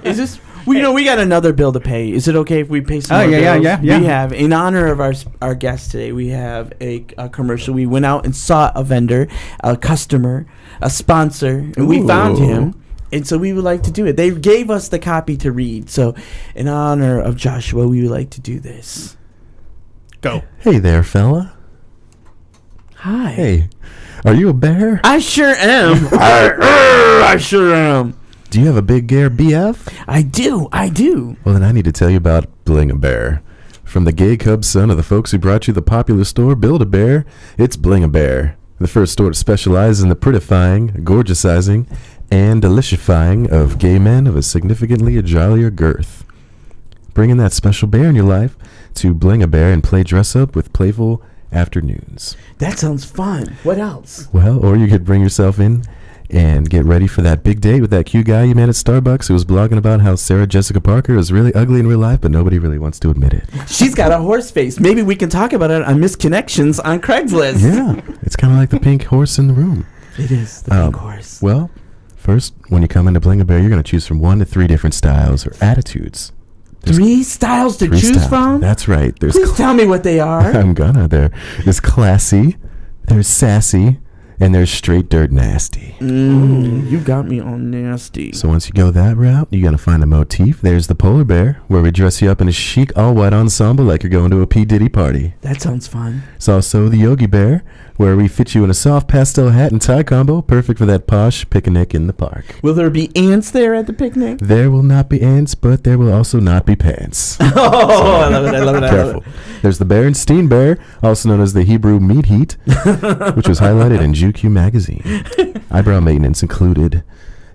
Is this? We we got another bill to pay. Is it okay if we pay some? Oh, more yeah, bills? yeah. We have, in honor of our guest today, we have a commercial. We went out and saw a vendor, a customer, a sponsor, and we found him. And so we would like to do it. They gave us the copy to read. So, in honor of Joshua, we would like to do this. Go. Hey there, fella. Hi. Hey, are you a bear? I sure am. I sure am. Do you have a big gear BF? I do. Well, then I need to tell you about Bling-A-Bear. From the gay cub son of the folks who brought you the popular store Build-A-Bear, it's Bling-A-Bear, the first store to specialize in the prettifying, gorgeousizing, and deliciifying of gay men of a significantly jollier girth. Bring in that special bear in your life to Bling-A-Bear and play dress-up with playful afternoons. That sounds fun. What else? Well, or you could bring yourself in and get ready for that big date with that cute guy you met at Starbucks who was blogging about how Sarah Jessica Parker is really ugly in real life, but nobody really wants to admit it. She's got a horse face. Maybe we can talk about it on Misconnections on Craigslist. Yeah, it's kind of like the pink horse in the room. It is the pink horse. Well, first, when you come into Bling-A-Bear, you're going to choose from 1 to 3 different styles or attitudes. There's 3 styles to 3 choose styles. from? That's right. There's Please tell me what they are. I'm gonna. There's classy, there's sassy, and there's straight dirt nasty. You got me on nasty. So once you go that route, you gotta find a motif. There's the polar bear, where we dress you up in a chic all-white ensemble like you're going to a P. Diddy party. That sounds fun. There's also the yogi bear, where we fit you in a soft pastel hat and tie combo, perfect for that posh picnic in the park. Will there be ants there at the picnic? There will not be ants, but there will also not be pants. Oh, I love it. I love it. Careful. There's the Berenstein Bear, also known as the Hebrew Meat Heat, which was highlighted in GQ magazine. Eyebrow maintenance included.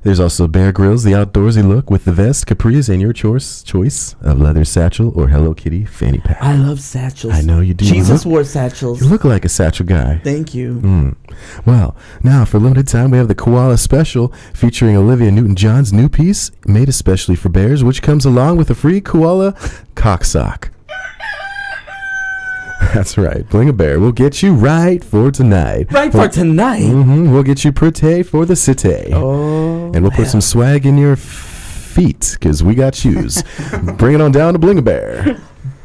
There's also Bear Grylls, the outdoorsy look with the vest, capris, and your choice of leather satchel or Hello Kitty fanny pack. I love satchels. I know you do. Jesus wore satchels. You look like a satchel guy. Thank you. Well, now for a limited time, we have the Koala Special featuring Olivia Newton-John's new piece made especially for bears, which comes along with a free Koala cock sock. That's right. Bling-A-Bear will get you right for tonight. Right for tonight. We'll get you pretty for the city. Oh, And we'll put some swag in your feet, because we got shoes. Bring it on down to Bling-A-Bear.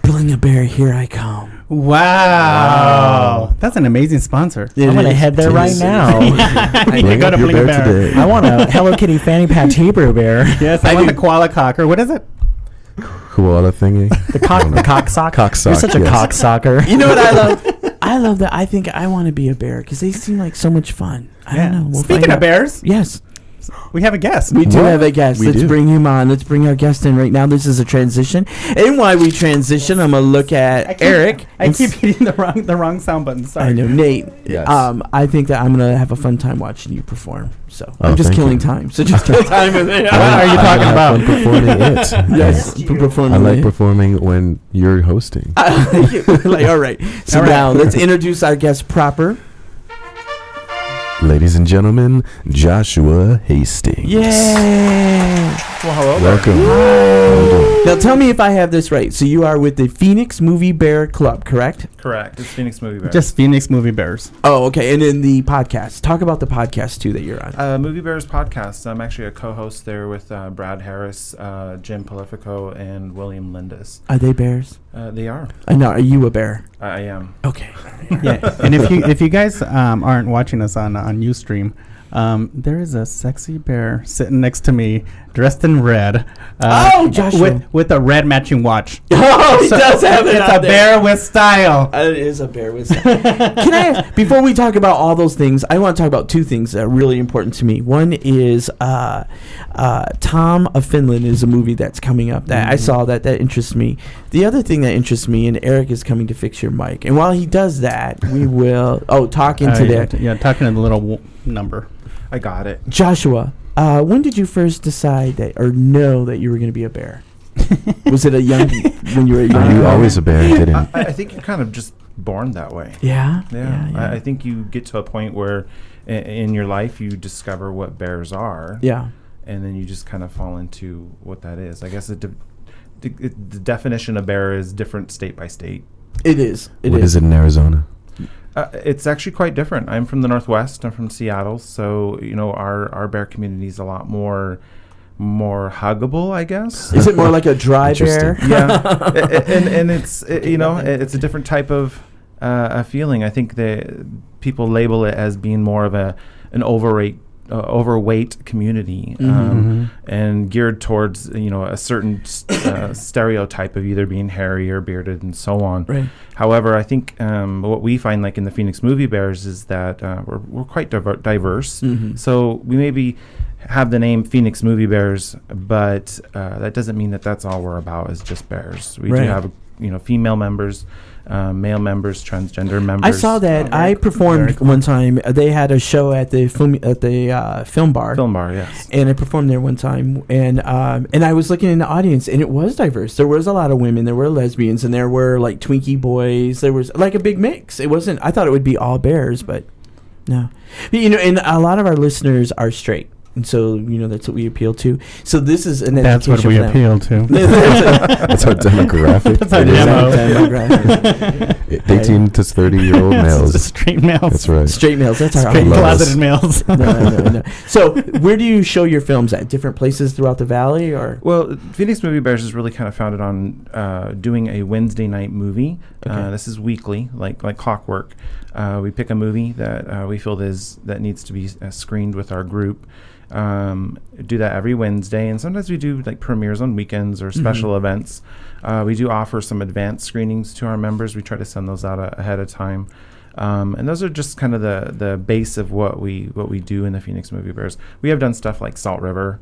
Bling-A-Bear, here I come. Wow. That's an amazing sponsor. I'm going to head there right now. You Bring gotta up your bring a bear bear. today. I want a Hello Kitty Fanny Patch Hebrew bear. Yes, I want the koala cock, or what is it? Koala thingy. The cock sock. Cock sock, You're such a yes. cock socker. You know what I love? I love that. I think I want to be a bear because they seem like so much fun. I don't know. We'll Speaking find of out. bears, Yes, we have a guest. we do What? have a guest. We Let's do. bring him on. Let's bring our guest in right now. This is a transition. And while we transition, I'm going to look at Eric. I and keep hitting the wrong sound button. Sorry. I know, Nate. Yes. I think that I'm gonna have a fun time watching you perform. So Oh, I'm just thank killing you. time. So just kill time with it. What are you talking I about? have fun performing it. Yes, performing. I like it. performing when you're hosting. Like, all right. So All right. now let's introduce our guest proper. Ladies and gentlemen, Joshua Hastings. Yeah. Well, hello. Welcome. How you doing? Now tell me if I have this right. So you are with the Phoenix Movie Bear Club, correct? Correct. It's Phoenix Movie Bears. Just Phoenix Movie Bears. Oh, okay. And then the podcast. Talk about the podcast too that you're on. Movie Bears podcast. I'm actually a co-host there with Brad Harris, Jim Polifico, and William Lindis. Are they bears? They are. No. Are you a bear? I am. Okay. Yeah, and if you guys aren't watching us on Ustream, there is a sexy bear sitting next to me, dressed in red. Joshua. with a red matching watch. Oh, he So does have it. It's out a there. bear with style. It is a bear with. Can I ask, before we talk about all those things, I want to talk about two things that are really important to me. One is Tom of Finland is a movie that's coming up that I saw that interests me. The other thing that interests me, and Eric is coming to fix your mic. And while he does that, we will talk into that. Yeah, talking to the little number. I got it. Joshua, when did you first decide that or know that you were going to be a bear? Was it when you were a young? Are you bear? always a bear? Didn't. I think you're kind of just born that way. Yeah. Yeah. I think you get to a point where in your life you discover what bears are. Yeah. And then you just kind of fall into what that is. I guess the definition of bear is different state by state. It is. What is it in Arizona? It's actually quite different. I'm from the Northwest. I'm from Seattle, so our bear community is a lot more huggable, I guess. Is it more like a dry bear? Yeah, and it's it's a different type of a feeling. I think that people label it as being more of an overweight community, and geared towards a certain stereotype of either being hairy or bearded and so on. Right. However, I think what we find, like in the Phoenix Movie Bears, is that we're quite diverse. So we maybe have the name Phoenix Movie Bears, but that doesn't mean that that's all we're about is just bears. We do have female members, male members, transgender members. I saw that. I performed one time. They had a show at the film bar. Film bar, yes. And I performed there one time, and I was looking in the audience, and it was diverse. There was a lot of women. There were lesbians, and there were like Twinkie boys. There was like a big mix. It wasn't. I thought it would be all bears, but no. And a lot of our listeners are straight. And so, that's what we appeal to. So this is an That's what we appeal to. That's our demographic. That's our It is. demographic. 18 to 30-year-old males. Straight males. That's right. Straight males. That's our Straight love closeted us. males. No. So where do you show your films at? Different places throughout the valley, or? Well, Phoenix Movie Bears is really kind of founded on doing a Wednesday night movie. Okay. This is weekly, like clockwork. We pick a movie that we feel that needs to be screened with our group. Do that every Wednesday, and sometimes we do like premieres on weekends or special events. We do offer some advanced screenings to our members. We try to send those out ahead of time. And those are just kind of the base of what we do in the Phoenix Movie Bears. We have done stuff like Salt River,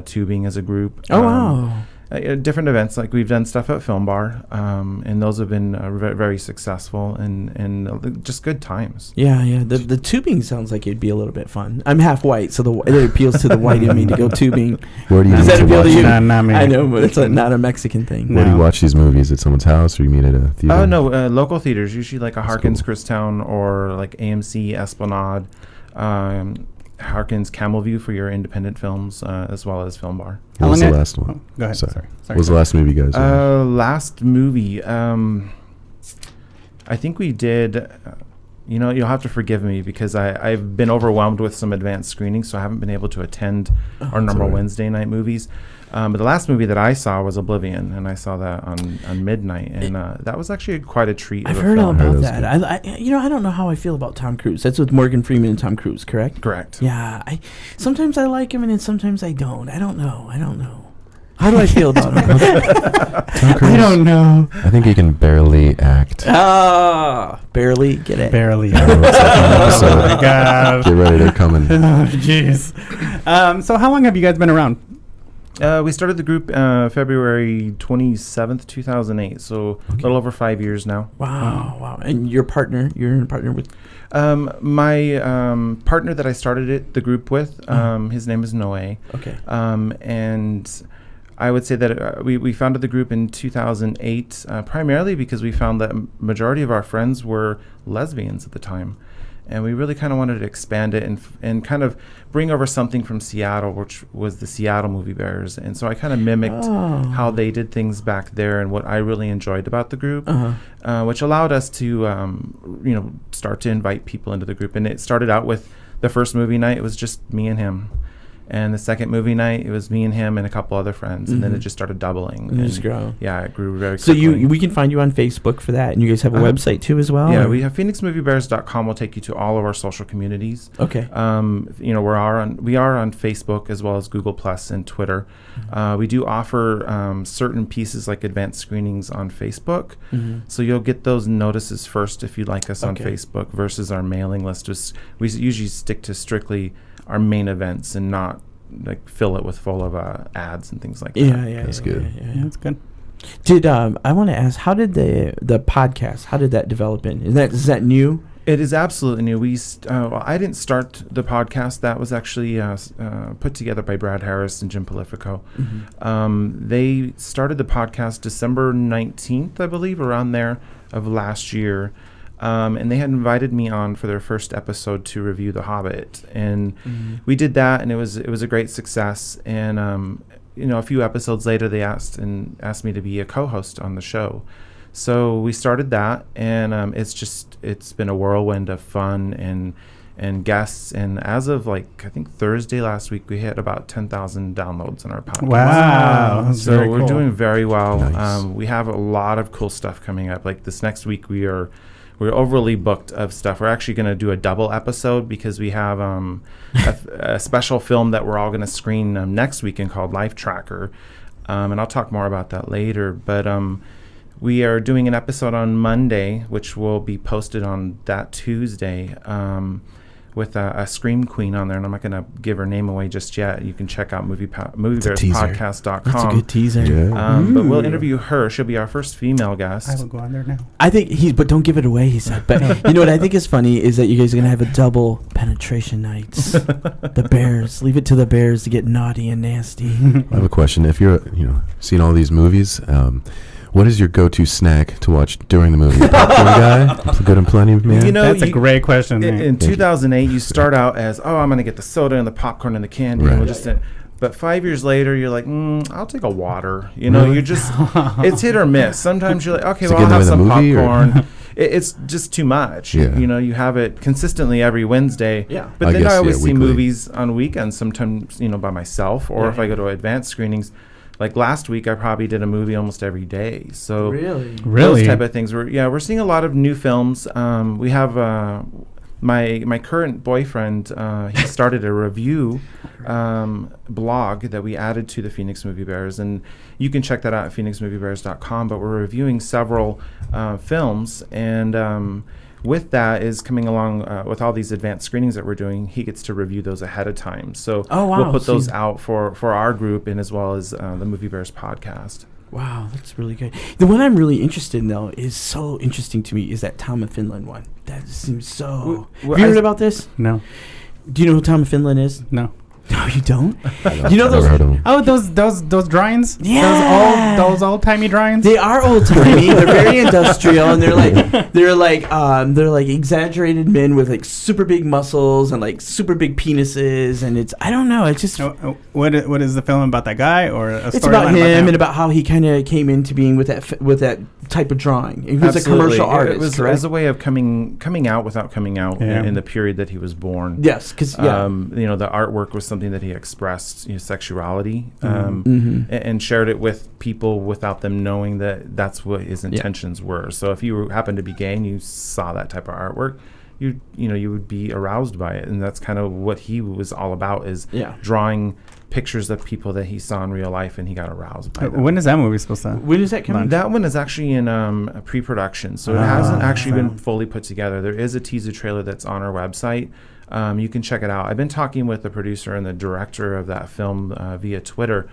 tubing as a group. Oh, wow. Different events, like we've done stuff at Film Bar, and those have been very successful and just good times. Yeah. The tubing sounds like it'd be a little bit fun. I'm half white, so it appeals to the white in me to go tubing. Where do you Does meet that to appeal watch to you? them? Not me. I know, but it's not a Mexican thing. Where do you watch these movies? At someone's house, or you meet at a theater? Oh, no, local theaters, usually like a Harkins cool. Christown or like AMC Esplanade, Harkins Camel View for your independent films, as well as Film Bar. What was the last one? Go ahead. Sorry. What was the last movie you guys watched? Last movie, I think we did. You'll have to forgive me because I've been overwhelmed with some advanced screenings, so I haven't been able to attend our normal sorry. Wednesday night movies. But the last movie that I saw was Oblivion, and I saw that on midnight, and that was actually quite a treat. I've of a heard all film. about that. I don't know how I feel about Tom Cruise. That's with Morgan Freeman and Tom Cruise, correct? Correct. Yeah. Sometimes I like him, and then sometimes I don't. I don't know. How do I feel about him? Tom Cruise, I don't know. I think he can barely act. Barely get it. Barely. I don't know what's that Oh episode. my god. Get ready, they're coming. Oh, jeez. So how long have you guys been around? We started the group February 27th, 2008, so a little over 5 years now. Wow. And you're in a partner with? My partner that I started the group with, his name is Noe. Okay. And I would say that we founded the group in 2008, primarily because we found that majority of our friends were lesbians at the time. And we really kind of wanted to expand it and kind of bring over something from Seattle, which was the Seattle Movie Bears. And so I kind of mimicked how they did things back there and what I really enjoyed about the group, which allowed us to, start to invite people into the group. And it started out with the first movie night. It was just me and him. And the second movie night, it was me and him and a couple other friends. And then it just started doubling. And just grow. Yeah, it grew very so quickly. we can find you on Facebook for that. And you guys have a website too as well? Yeah, or? we have PhoenixMovieBears.com will take you to all of our social communities. Okay. We are on Facebook as well as Google Plus and Twitter. We do offer certain pieces like advanced screenings on Facebook. So you'll get those notices first if you like us on Facebook versus our mailing list. We usually stick to strictly our main events and not like fill it with full of ads and things like that. Yeah, That's good. Yeah, that's good. Did I want to ask, how did the podcast, how did that develop in? Is that new? It is absolutely new. I didn't start the podcast. That was actually put together by Brad Harris and Jim Polifico. They started the podcast December 19th, I believe, around there of last year. And they had invited me on for their first episode to review The Hobbit. And we did that, and it was a great success. And, a few episodes later, they asked me to be a co-host on the show. So we started that, and it's been a whirlwind of fun and guests. And as of I think Thursday last week, we hit about 10,000 downloads on our podcast. Wow. So we're doing very well. Nice. We have a lot of cool stuff coming up. Like this next week, we're overly booked of stuff. We're actually going to do a double episode because we have a special film that we're all going to screen next weekend called Life Tracker. And I'll talk more about that later. But we are doing an episode on Monday, which will be posted on that Tuesday, with a Scream Queen on there. And I'm not going to give her name away just yet. You can check out moviebearspodcast.com. That's a good teaser. Yeah. But we'll interview her. She'll be our first female guest. I will go on there now. I think but don't give it away, he said. But you know what I think is funny is that you guys are going to have a double penetration nights. The Bears. Leave it to the Bears to get naughty and nasty. I have a question. If you're, seeing all these movies, what is your go-to snack to watch during the movie? Popcorn guy? Good and plenty, man? That's a great question. In 2008, you start out as, I'm going to get the soda and the popcorn and the candy. Right. And we'll just but 5 years later, you're like, I'll take a water. You're just, it's hit or miss. Sometimes you're like, okay, Is it well, I'll getting have in the some movie, popcorn. It's just too much. Yeah. You have it consistently every Wednesday. Yeah. But I then guess, I always see weekly. movies on weekends, sometimes, by myself, or if I go to advanced screenings. Like last week, I probably did a movie almost every day. So Really? those type of things. We're seeing a lot of new films. We have my current boyfriend. He started a review blog that we added to the Phoenix Movie Bears, and you can check that out at PhoenixMovieBears.com. But we're reviewing several films, and with that is coming along with all these advanced screenings that we're doing. He gets to review those ahead of time. So we'll put those out for our group and as well as the Movie Bears podcast. Wow, that's really good. The one I'm really interested in, though, is so interesting to me, is that Tom of Finland one. That seems so... Have you heard about this? No. Do you know who Tom of Finland is? No. No, you don't? You know those... Never heard of them. Oh, those drawings? Yeah. Those old-timey drawings? They are old-timey. They're very industrial, and they're like exaggerated men with like super big muscles and like super big penises, and it's, I don't know, it's just... What is the film about, that guy or a It's storyline about him him? and about how he kind of came into being with that type of drawing. He was Absolutely. a commercial artist. It was correct? as a way of coming out without coming out in the period that he was born. Yes, because the artwork was something that he expressed, sexuality, and shared it with people without them knowing that that's what his intentions were. So if you happened to be gay and you saw that type of artwork, you would be aroused by it, and that's kind of what he was all about, is drawing pictures of people that he saw in real life, and he got aroused by them. When is that movie supposed to? When is that coming? That one is actually in a pre-production, so it hasn't actually been fully put together. There is a teaser trailer that's on our website. You can check it out. I've been talking with the producer and the director of that film via Twitter,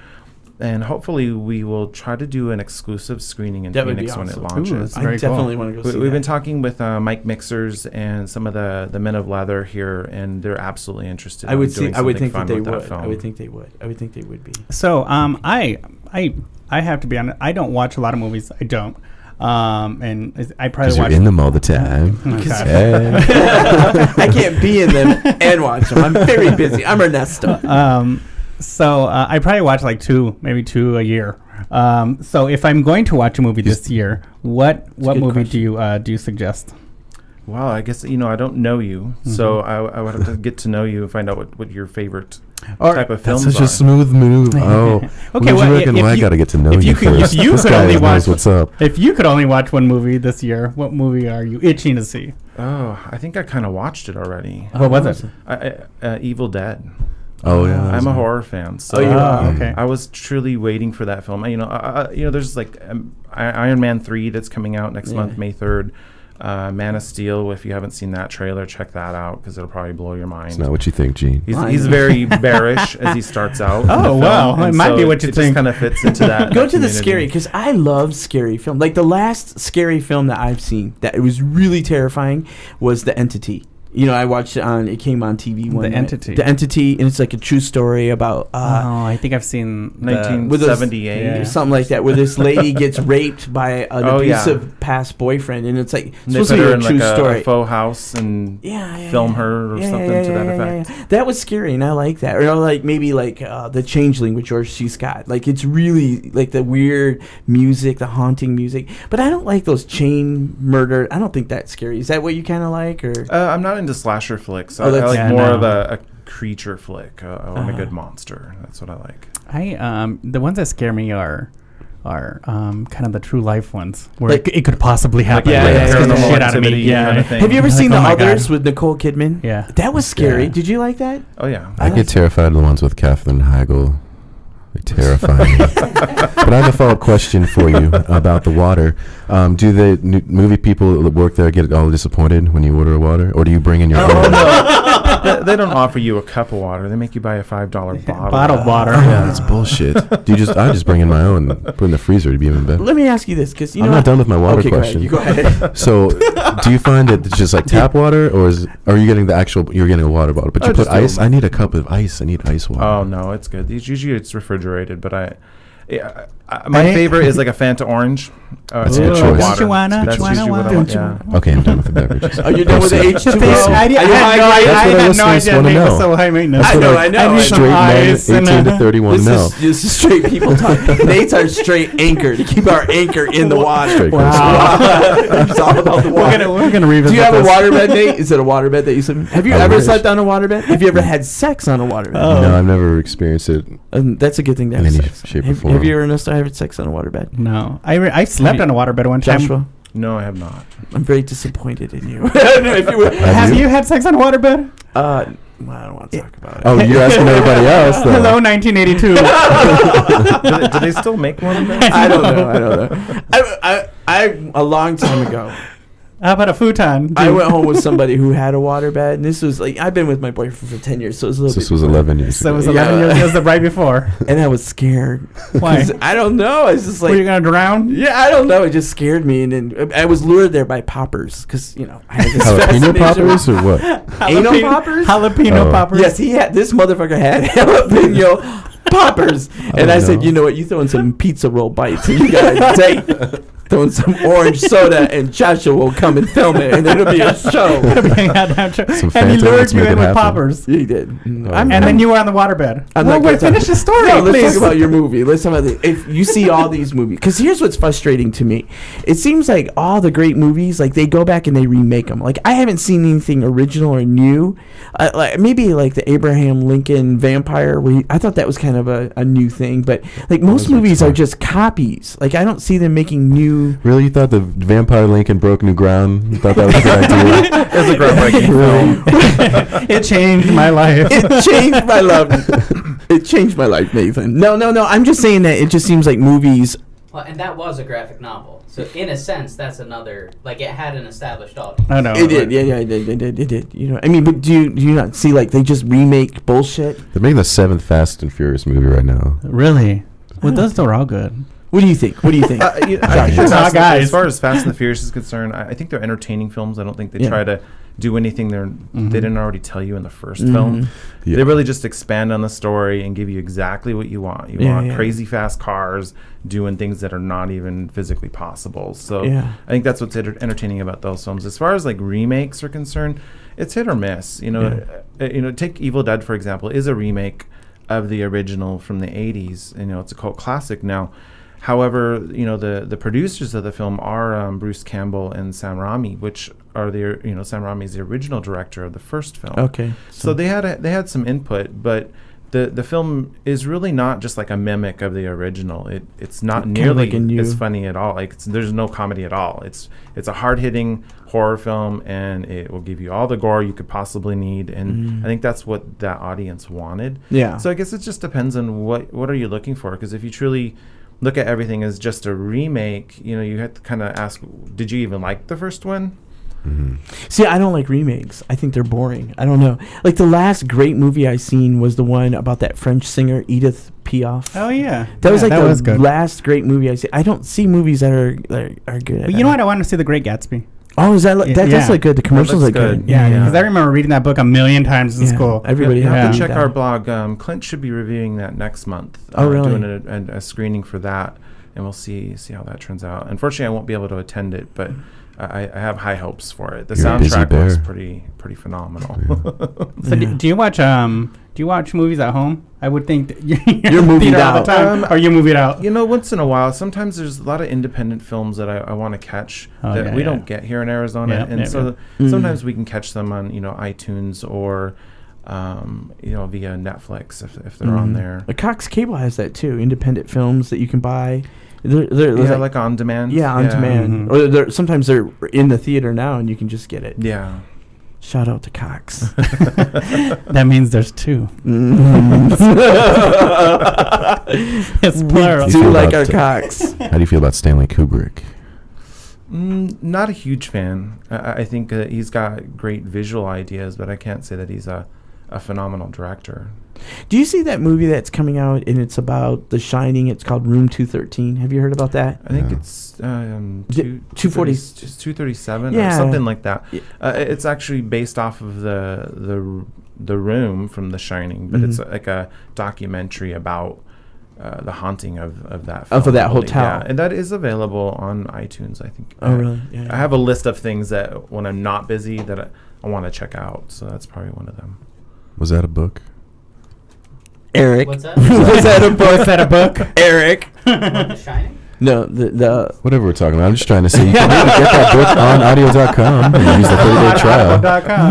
and hopefully we will try to do an exclusive screening in Phoenix when it launches. I definitely want to go see We've been talking with Mike Mixers and some of the Men of Leather here, and they're absolutely interested. I would think that they would. I would think they would be. So I have to be honest. I don't watch a lot of movies. I don't. And I probably watch. You're in them all the time. Okay. I can't be in them and watch them. I'm very busy. I'm Ernesto. So I probably watch like maybe two a year. So if I'm going to watch a movie this year, what movie do you suggest? Well, I guess I don't know you, so I would have to get to know you and find out what your favorite type of films are. That's such a smooth move. Oh, okay. Well, I got to get to know you first. This guy knows what's up. If you could only watch one movie this year, what movie are you itching to see? Oh, I think I kind of watched it already. What was it? Evil Dead. Oh yeah, I'm a horror fan. So okay. I was truly waiting for that film. There's like Iron Man 3 that's coming out next month, May 3rd. Man of Steel. If you haven't seen that trailer, check that out because it'll probably blow your mind. It's not what you think, Gene. He's very bearish as he starts out. Oh wow, it might be what you think. It just kind of fits into that. Go to the scary, because I love scary film. Like the last scary film that I've seen that it was really terrifying was The Entity. I watched it it came on TV one night. The Entity, and it's like a true story about... I think I've seen 1978. Or something like that, where this lady gets raped by an abusive past boyfriend, and it's like supposed to be a true story. A faux house and film her or something to that effect. Yeah. That was scary, and I like that. Or like maybe like The Changeling with George C. Scott. Like it's really like the weird music, the haunting music. But I don't like those chain murder. I don't think that's scary. Is that what you kind of like? Or I'm not into slasher flicks. I like more of a creature flick. I want a good monster. That's what I like. The ones that scare me are kind of the true life ones where it could possibly happen. Scares the shit out of me. Kind of thing. Have you ever seen The Others with Nicole Kidman? Yeah, that was scary. Did you like that? Oh yeah. I get terrified of the ones with Katherine Heigl. They terrify me. But I have a follow-up question for you about the water. Do the movie people that work there get all disappointed when you order water, or do you bring in your own? No. They don't offer you a cup of water. They make you buy a $5 bottle. Bottled water. Yeah, that's bullshit. I just bring in my own and put in the freezer to be even better. Let me ask you this, because I'm not done with my water question. Go ahead. So, do you find it just like tap water, or are you getting you're getting a water bottle, but you put ice? I need a cup of ice. I need ice water. Oh no, it's good. Usually it's refrigerated, but my favorite is like a Fanta orange. That's a good choice. Water. That's usually what I want. Yeah. Okay, I'm done with the beverages. Are you done with the H2O? I had no idea they were so high maintenance. I know. Straight men, 18 to 31 know. This is straight people talking. Nate's our straight anchor to keep our anchor in the water. Wow. It's all about the water. We're gonna revisit. Do you have this. a waterbed, Nate? Is it a waterbed that you sleep in? Have you ever slept on a waterbed? Have you ever had sex on a waterbed? No, I've never experienced it. That's a good thing to have in any sex. shape or form. Have you ever had sex on a waterbed? No, I slept on a waterbed one time. Joshua? No, I have not. I'm very disappointed in you. Have you had sex on a waterbed? Well, I don't want to talk about it. Oh, you're asking everybody else, though. Hello, 1982. do they still make one of those? I don't know. I a long time ago. How about a futon? I went home with somebody who had a waterbed, and this was like I've been with my boyfriend for 10 years, so it was a little. This was 11 years. So it was 11 years. It was the right before. And I was scared. Why? I don't know. I was just like, were you gonna drown? Yeah, I don't know. It just scared me, and then I was lured there by poppers because I had this jalapeno poppers or what? Anal poppers? Jalapeno poppers. Yes, this motherfucker had jalapeno poppers, and I said, you know what? You throw in some pizza roll bites, and you got a date. throwing some orange soda, and Joshua will come and film it, and it'll be a show. And he lured you in with poppers. He did. And then you were on the waterbed. Wait, finish the story, no, let's please. talk about your movie. Let's talk about if you see all these movies. Because here's what's frustrating to me. It seems like all the great movies, like they go back and they remake them. Like I haven't seen anything original or new. Like maybe like the Abraham Lincoln Vampire. I thought that was kind of a new thing. But like most movies are just copies. Like I don't see them making new. Really, you thought the Vampire Lincoln broke new ground? You thought that was a good idea? It's a groundbreaking film. It changed my life. It changed my life. It changed my life, Nathan. No. I'm just saying that it just seems like movies. Well, and that was a graphic novel. So in a sense, that's another, like it had an established audience. I know. It did. Yeah, it did. You know, I mean, but do you not see like they just remake bullshit? They're making the 7th Fast and Furious movie right now. Really? Well, those are all good. What do you think? I think guys. as far as Fast and the Furious is concerned, I think they're entertaining films. I don't think they try to do anything they didn't already tell you in the first film. Yeah. They really just expand on the story and give you exactly what you want. You want crazy fast cars doing things that are not even physically possible. So I think that's what's entertaining about those films. As far as like remakes are concerned, it's hit or miss. You know, take Evil Dead for example, is a remake of the original from the 80s. You know, it's a cult classic now. However, you know, the producers of the film are Bruce Campbell and Sam Raimi, which are Sam Raimi is the original director of the first film. Okay. So they had some input, but the film is really not just like a mimic of the original. It's not nearly as funny at all. Like there's no comedy at all. It's a hard-hitting horror film, and it will give you all the gore you could possibly need. And I think that's what that audience wanted. Yeah. So I guess it just depends on what are you looking for, because if you truly look at everything as just a remake, you know, you have to kind of ask, did you even like the first one? See, I don't like remakes. I think they're boring. I don't know. Like the last great movie I seen was the one about that French singer Edith Piaf. Oh yeah, that was like that was good. Last great movie I see. I don't see movies that are good. But you know what? I want to see The Great Gatsby. Oh, is that that's like good? The commercials are good. Yeah, because I remember reading that book a million times in school. Everybody you have to to check our blog. Clint should be reviewing that next month. Oh, really? Doing a screening for that, and we'll see how that turns out. Unfortunately, I won't be able to attend it, but I have high hopes for it. The soundtrack looks pretty phenomenal. So do you watch movies at home? I would think that you're moving out all the time. Or you move it out. You know, once in a while, sometimes there's a lot of independent films that I want to catch that we don't get here in Arizona, sometimes we can catch them on iTunes or via Netflix if they're on there. The Cox Cable has that too. Independent films that you can buy. They're like on demand. Yeah, on demand. Or sometimes they're in the theater now, and you can just get it. Yeah. Shout out to Cox. That means there's two. It's plural. We do like our Cox. How do you feel about Stanley Kubrick? Not a huge fan. I think he's got great visual ideas, but I can't say that he's a phenomenal director. Do you see that movie that's coming out and it's about The Shining? It's called Room 213. Have you heard about that? I think it's 237 or something like that. It's actually based off of the room from The Shining, but it's like a documentary about the haunting of that film. Of that hotel. Yeah, and that is available on iTunes, I think. Oh, really? Yeah. I have a list of things that when I'm not busy that I want to check out, so that's probably one of them. Was that a book? Eric. What's that? Was that a book? Was that a book? Eric. The Shining? No, the whatever we're talking about. I'm just trying to say you can get that book on audio.com and use the 30-day trial.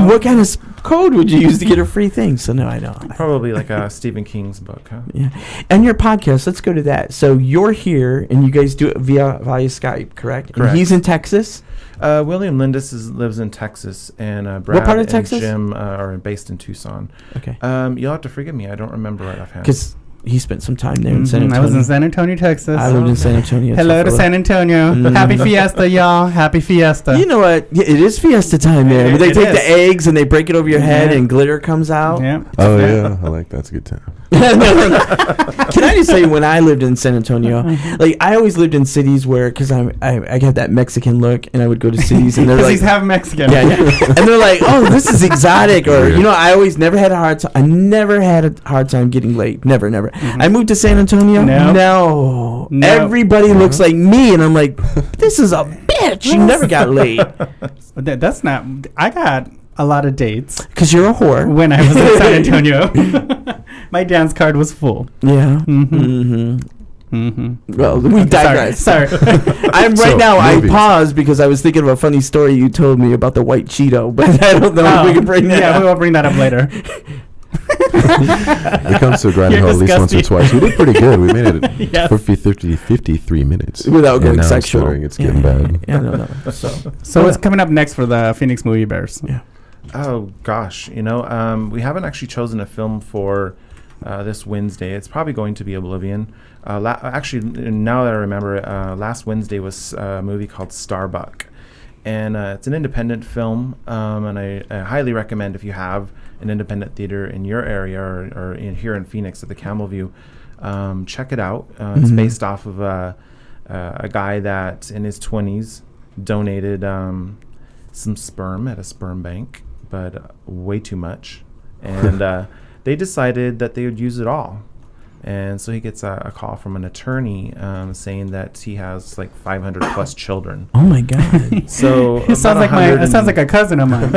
What kind of code would you use to get a free thing? So no, I don't. Probably like a Stephen King's book, huh? Yeah. And your podcast, let's go to that. So you're here and you guys do it via Skype, correct? Correct. And he's in Texas? William Lindis lives in Texas, and Brad what part of and Texas? Jim are based in Tucson. Okay. You'll have to forgive me. I don't remember right offhand. Because he spent some time there in San Antonio. I was in San Antonio, Texas. I lived in San Antonio. Hello to San Antonio. Happy Fiesta, y'all. Happy Fiesta. You know what? Yeah, it is Fiesta time there. They take the eggs and they break it over your head and glitter comes out. Yeah. Oh, yeah. I like that. It's a good time. No. Can I just say, when I lived in San Antonio, like I always lived in cities where, because I got that Mexican look, and I would go to cities and they're Because like, he's half Mexican. yeah, and they're like, oh, this is exotic, or I always never had a hard time. I never had a hard time getting laid. Never. I moved to San Antonio. No. Everybody looks like me, and I'm like, this is a bitch. You never got laid. That's not. I got a lot of dates Because you're a whore. when I was in San Antonio. My dance card was full. Yeah. Well, we digress. Sorry. I'm right So, now. movies. I paused because I was thinking of a funny story you told me about the white Cheeto, but I don't know if we can bring that Yeah, up. we will bring that up later. It comes to a grinding You're halt at least once or disgusting. twice. We did pretty good. We made it Yes. 53 minutes. Without And going now I'm sexual. stuttering. It's getting bad. Yeah, no. So what's coming up next for the Phoenix Movie Bears? Yeah. Oh gosh, we haven't actually chosen a film for this Wednesday. It's probably going to be Oblivion. Actually, now that I remember, last Wednesday was a movie called Starbuck, and it's an independent film. And I highly recommend, if you have an independent theater in your area or here in Phoenix at the Campbellview, check it out. It's based off of a guy that in his 20s donated some sperm at a sperm bank, but way too much, and they decided that they would use it all. And so he gets a call from an attorney saying that he has like 500 plus children. Oh my God. So It sounds like a cousin of mine.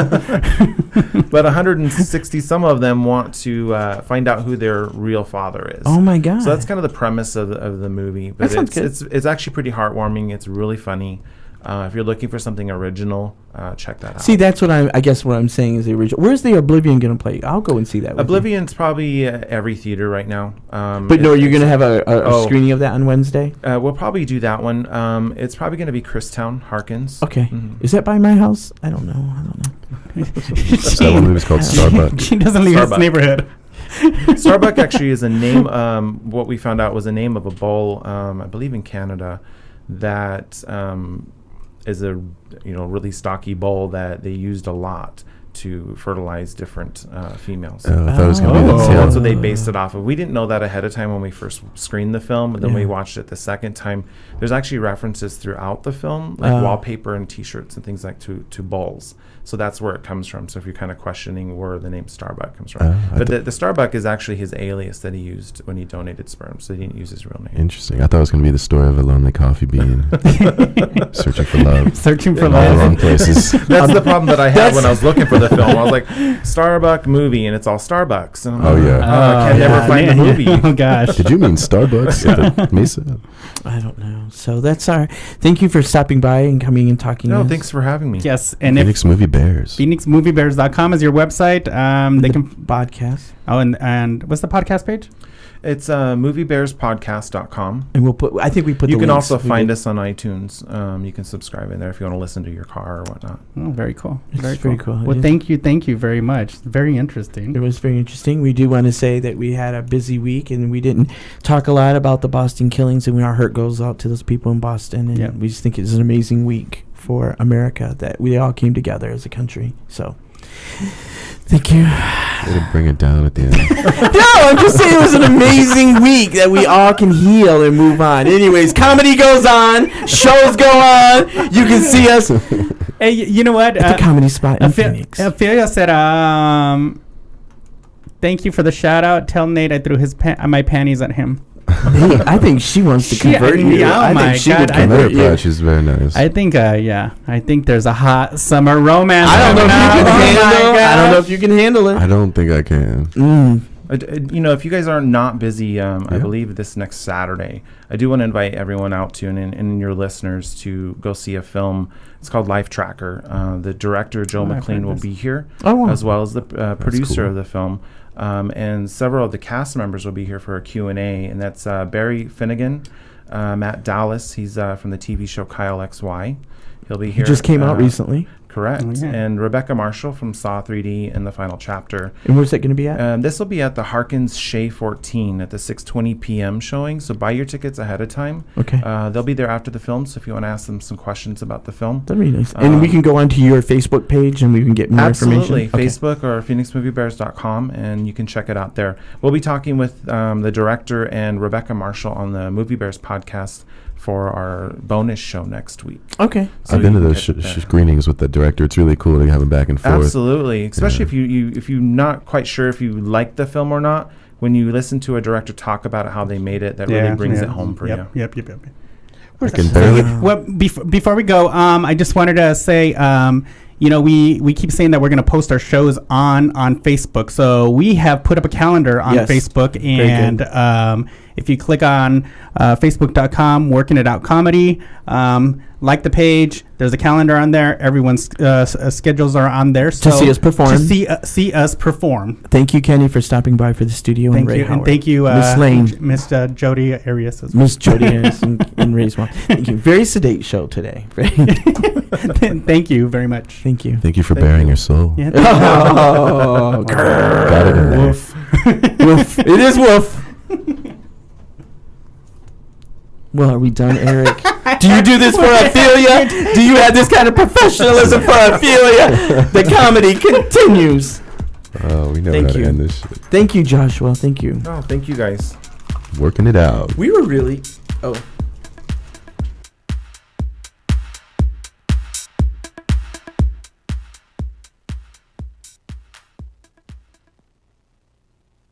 but 160 some of them want to find out who their real father is. Oh my God. So that's kind of the premise of the movie. But That sounds good. it's actually pretty heartwarming. It's really funny. If you're looking for something original, check that out. See, that's what I guess what I'm saying is the original. Where's the Oblivion going to play? I'll go and see that. with you. Oblivion's probably every theater right now. But no, you're going to have a screening of that on Wednesday? We'll probably do that one. It's probably going to be Christown, Harkins. Okay. Mhm. Is that by my house? I don't know. That one movie's called Starbuck. She doesn't leave Starbuck. his neighborhood. Starbuck actually is a name. What we found out was a name of a bowl, I believe in Canada, that is a really stocky bowl that they used a lot to fertilize different females. Oh, I thought it was going to be Oh. the So tail. that's what they based it off of. We didn't know that ahead of time when we first screened the film, but then we Yeah. watched it the second time. There's actually references throughout the film, like wallpaper and T-shirts and things like to bowls. So that's where it comes from. So if you're kind of questioning where the name Starbuck comes from, but the Starbuck is actually his alias that he used when he donated sperm. So he didn't use his real name. Interesting. I thought it was going to be the story of a lonely coffee bean searching for love Searching for in all the wrong love. places. That's the problem that I had when I was looking for the film. I was like, Starbuck movie, and it's all Starbucks. And I'm Oh, like, yeah. I can never find the movie. Oh gosh. Did you mean Starbucks at the Mesa? I don't know. So that's our. Thank you for stopping by and coming and talking. to No, us. thanks for having me. Yes, and if Phoenix Movie Bears. PhoenixMovieBears.com is your website. They can. podcast, Oh, and what's the podcast page? It's moviebearspodcast.com. and we'll put. I think we put. You the can links. also We find did. us on iTunes. You can subscribe in there if you want to listen to your car or whatnot. Oh, very cool. It's Very very cool. cool. Well, It thank you very much. Very interesting. It was very interesting. We do want to say that we had a busy week and we didn't talk a lot about the Boston killings, and our heart goes out to those people in Boston. And Yeah. we just think it's an amazing week for America that we all came together as a country. So, thank you. Way to bring it down at the end. No, I'm just saying it was an amazing week that we all can heal and move on. Anyways, comedy goes on, shows go on. You can see us at Hey, you know what? the comedy spot in Phoenix. Ophelia said, "Thank you for the shout out. Tell Nate I threw my panties at him." Hey, I think she wants to She- convert you. oh I my think she God, would I I met her convert you. proud. She's very nice. I think, I think there's a hot summer romance. I don't know if you coming can up. Oh my handle. I don't know gosh. if you can handle it. I don't think I can. If you guys are not busy, I believe this next Saturday, I do want to invite everyone out to and your listeners to go see a film. It's called Life Tracker. The director, Joe I've McLean, heard will this. be here, Oh, wow. as well as the producer cool. of the film. And several of the cast members will be here for a Q&A, and that's Barry Finnegan, Matt Dallas. He's from the TV show Kyle XY. He'll be He here. just came out recently. Correct. Okay. And Rebecca Marshall from Saw 3D in the final chapter. And where's that going to be at? This will be at the Harkins Shea 14 at the 6:20 p.m. showing. So buy your tickets ahead of time. Okay. They'll be there after the film. So if you want to ask them some questions about the film. That'd be nice. And we can go onto your Facebook page and we can get more Absolutely. information. Facebook or PhoenixMovieBears.com, and you can check it out there. We'll be talking with the director and Rebecca Marshall on the Movie Bears podcast for our bonus show next week. Okay. So I've been to you those can get screenings with the director. It's really cool to have him back and forth. Absolutely, especially if you're not quite sure if you like the film or not. When you listen to a director talk about how they made it, that really brings it home for you. Yep. I can barely. Well, before we go, I just wanted to say, we keep saying that we're going to post our shows on Facebook. So we have put up a calendar on Facebook, and if you click on facebook.com, Working It Out Comedy, like the page, there's a calendar on there. Everyone's schedules are on there. So to see us perform. To see us perform. Thank you, Kenny, for stopping by for the studio. Thank and you. Ray Howard. And thank you, Miss Lane. Miss Jody Arias as well. Miss Jody Arias and Ray's mom. Thank you. Very sedate show today. Thank you very much. Thank you. Thank you for bearing your soul. Yeah, Oh, Got it in there. woof. Woof. It is woof. Well, are we done, Eric? Do you do this for Ophelia? Do you have this kind of professionalism for Ophelia? The comedy continues. Oh, we know Thank how to you. end this shit. Thank you, Joshua. Thank you. Oh, thank you guys. Working it out. We were really... Oh.